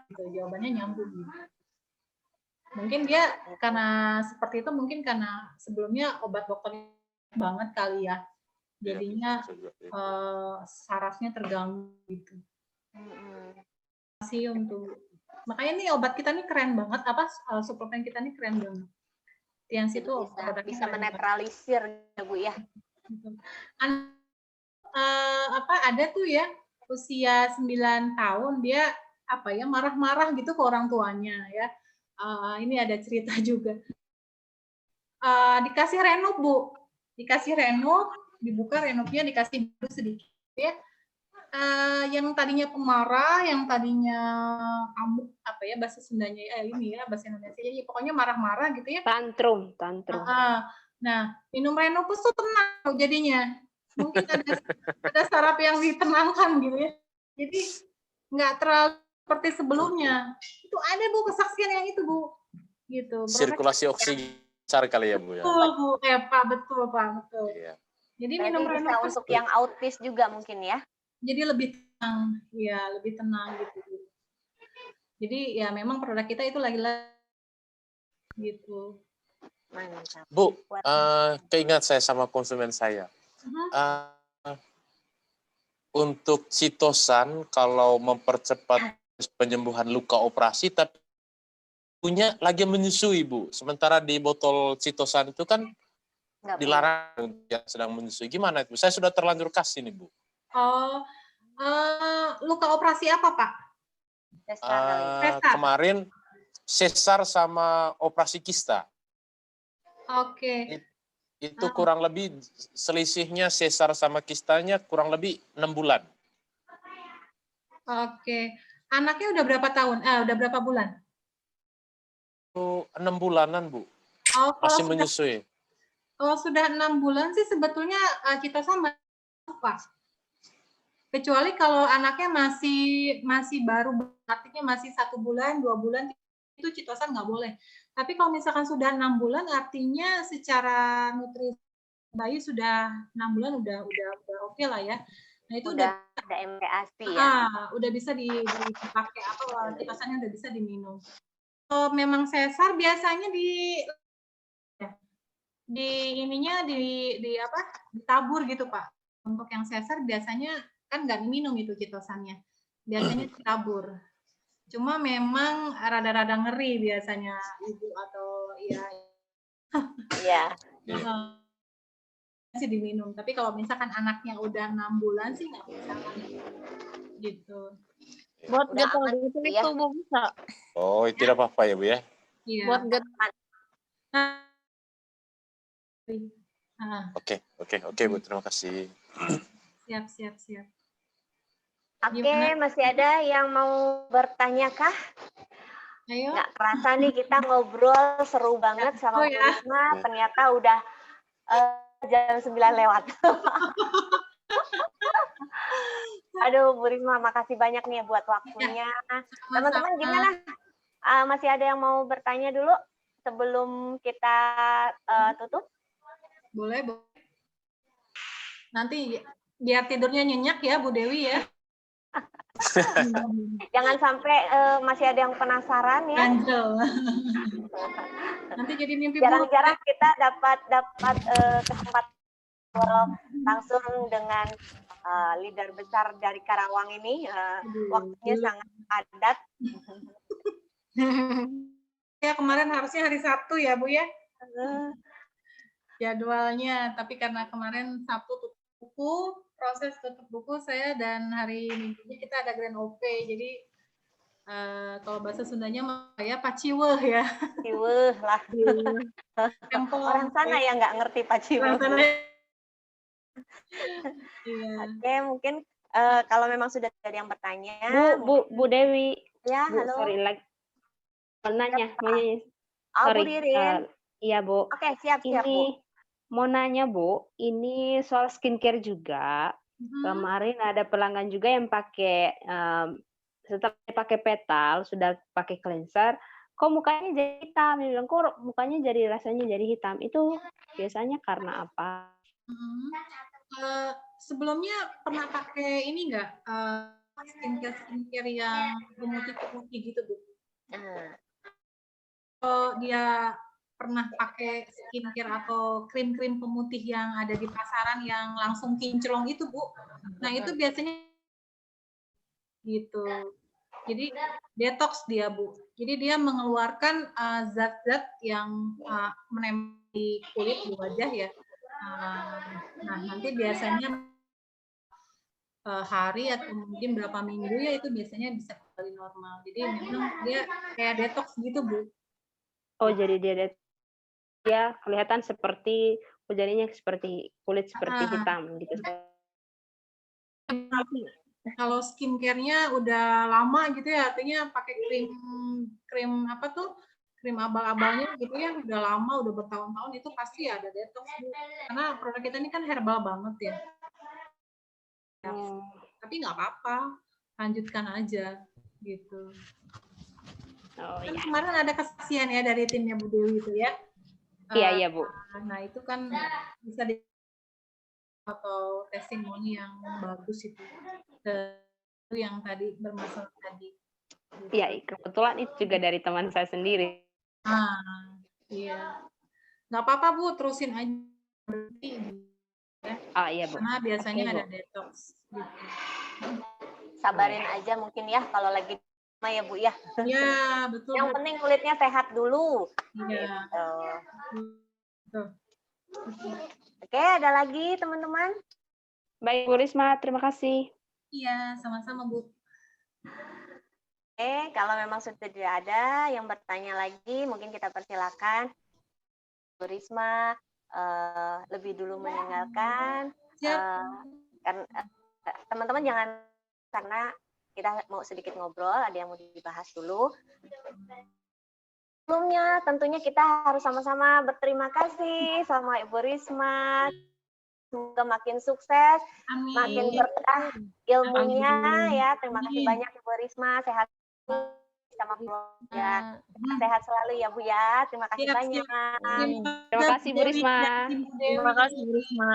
S1: gitu, jawabannya nyambung gitu. Mungkin dia karena seperti itu, mungkin karena sebelumnya obat dokter banget kali ya. Jadinya sarafnya terganggu gitu. Kasih untuk makanya nih obat kita nih keren banget, apa suplemen kita nih keren banget. Tiansi itu
S2: bisa menetralisir ya Bu ya.
S1: Apa ada tuh ya usia 9 tahun dia apa ya marah-marah gitu ke orang tuanya ya. Ini ada cerita juga. Dikasih Renov Bu, dikasih Renov, dibuka Renovnya dikasih dulu sedikit ya. Yang tadinya pemarah, yang tadinya amuk apa ya bahasa Sundanya ini ya bahasa Indonesia ya pokoknya marah-marah gitu ya.
S4: Tantrum.
S1: Nah, minum Renopus tuh tenang jadinya. Mungkin ada saraf yang ditenangkan gitu ya. Jadi nggak terlalu seperti sebelumnya. Itu ada Bu kesaksian yang itu Bu. Gitu.
S6: Sirkulasi oksigen besar kali ya Bu ya.
S1: Betul Bu, Pak, betul Pak, betul.
S6: Iya.
S1: Jadi
S2: berarti
S1: minum
S2: bisa
S1: Renopus
S2: untuk yang autis juga mungkin ya.
S1: Jadi lebih tenang, ya lebih tenang gitu. Jadi ya memang produk kita itu lagi-lagi gitu.
S2: Mantap.
S6: Bu, keingat saya sama konsumen saya. Untuk Citosan kalau mempercepat penyembuhan luka operasi, tapi punya lagi menyusui Bu. Sementara di botol Citosan itu kan dilarang yang sedang menyusui. Gimana itu? Saya sudah terlanjur kasih nih Bu.
S1: Luka operasi apa Pak?
S6: Kemarin sesar sama operasi kista.
S1: Oke.
S6: Itu kurang lebih selisihnya sesar sama kistanya kurang lebih 6 bulan.
S1: Oke. Anaknya udah berapa tahun? Udah berapa bulan?
S6: 6 bulanan Bu. Masih menyusui.
S1: Kalau sudah 6 bulan sih sebetulnya kita sama Pak. Kecuali kalau anaknya masih baru, artinya masih 1 bulan, 2 bulan, itu Citosan nggak boleh. Tapi kalau misalkan sudah 6 bulan, artinya secara nutrisi bayi sudah 6 bulan udah oke lah ya. Nah itu udah
S2: ada MPASI ya.
S1: Udah bisa dipakai apa Citosannya udah bisa diminum. Kalau memang sesar biasanya ditabur gitu Pak. Untuk yang sesar biasanya kan nggak diminum itu Citosannya, biasanya ditabur. Cuma memang rada-rada ngeri biasanya ibu atau masih diminum. Tapi kalau misalkan anaknya udah 6 bulan sih nggak bisa gitu.
S8: Buat gatal gitu itu Bu bisa.
S6: Oh, itu tidak apa-apa ya Bu ya?
S1: Iya.
S8: Buat gatal.
S6: Oke Bu, terima kasih.
S1: Siap.
S2: Oke, masih ada yang mau bertanya kah?
S1: Ayo.
S2: Nggak kerasa nih kita ngobrol seru banget sama Bu Risma. Ternyata udah jam 9 lewat. Aduh, Bu Risma, makasih banyak nih buat waktunya. Teman-teman gimana? Masih ada yang mau bertanya dulu sebelum kita tutup?
S1: Boleh. Nanti biar tidurnya nyenyak ya Bu Dewi ya.
S2: Jangan sampai masih ada yang penasaran ya.
S1: Nanti jadi mimpi
S2: jarang-jarang kita dapat kesempatan langsung dengan leader besar dari Karawang ini. Waktunya sangat padat.
S1: Ya kemarin harusnya hari Sabtu ya Bu ya. Jadwalnya, tapi karena kemarin Sabtu tutup buku, proses tutup buku saya, dan hari Minggunya kita ada grand opening. Jadi kalau bahasa Sundanya ya paciweh ya.
S2: Paciweh lah. Orang sana yang nggak ngerti paciweh.
S1: Iya.
S2: Oke, mungkin kalau memang sudah ada yang bertanya.
S4: Bu Dewi.
S2: Ya,
S4: Bu,
S2: halo.
S4: sorry lagi. Mau nanya.
S2: Oh,
S4: Sorry.
S2: Bu Ririn.
S4: Iya, Bu.
S2: Oke, siap, Bu.
S4: Mau nanya, Bu, ini soal skincare juga. Kemarin ada pelanggan juga yang pakai, setelah pakai petal, sudah pakai cleanser, kok mukanya jadi hitam? Dia bilang, kok mukanya jadi rasanya jadi hitam? Itu biasanya karena apa?
S1: Sebelumnya pernah pakai ini nggak? Skincare yang pemutih-pemutih gitu, Bu? Kalau dia pernah pakai skincare atau krim-krim pemutih yang ada di pasaran yang langsung kinclong itu, Bu. Nah, itu biasanya gitu. Jadi detox dia, Bu. Jadi dia mengeluarkan zat-zat yang menempel di kulit, di wajah ya. Nah, nanti biasanya hari atau mungkin berapa minggu ya itu biasanya bisa kembali normal. Jadi memang dia kayak detox gitu, Bu.
S4: Oh, jadi dia kelihatan seperti jadinya seperti kulit seperti hitam gitu.
S1: Kalau skincare-nya udah lama gitu ya, artinya pakai krim apa tuh? Krim abal-abalnya gitu ya, udah lama, udah bertahun-tahun itu pasti ada detox, Bu. Karena produk kita ini kan herbal banget ya. Tapi nggak apa-apa, lanjutkan aja gitu. Kan kemarin ada kesaksian ya dari timnya Bu Dewi itu ya.
S4: Iya, Bu.
S1: Nah, itu kan bisa di atau testimoni yang bagus itu. Yang tadi bermasalah tadi.
S4: Iya, kebetulan itu juga dari teman saya sendiri.
S1: Iya. Nggak apa-apa, Bu, terusin aja.
S4: Iya, Bu.
S1: Karena biasanya ada detox. Gitu.
S2: Sabarin aja mungkin ya kalau lagi ya, Bu ya.
S1: Iya, betul.
S2: Yang penting kulitnya sehat dulu.
S1: Iya.
S2: Gitu. Oke, ada lagi teman-teman?
S4: Baik, Bu Risma, terima kasih.
S1: Iya, sama-sama, Bu.
S2: Oke, kalau memang sudah tidak ada yang bertanya lagi, mungkin kita persilakan Bu Risma lebih dulu meninggalkan. Teman-teman jangan, karena kita mau sedikit ngobrol, ada yang mau dibahas dulu. Sebelumnya tentunya kita harus sama-sama berterima kasih sama Ibu Risma. Semoga makin sukses, makin berkah ilmunya ya. Terima kasih banyak Ibu Risma, sehat sama keluarga. Sehat selalu ya Bu ya. Terima kasih banyak.
S4: Terima kasih Bu Risma.
S8: Terima kasih Bu Risma.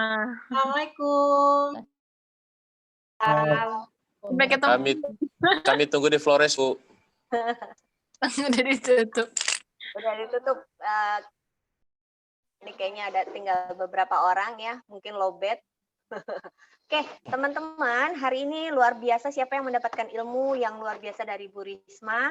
S1: Assalamualaikum.
S8: Sampai ketemu.
S6: Kami tunggu di Flores, Bu.
S8: Udah ditutup.
S2: Udah ditutup. Ini kayaknya ada tinggal beberapa orang ya, mungkin lowbat. Oke, teman-teman, hari ini luar biasa siapa yang mendapatkan ilmu yang luar biasa dari Bu Risma.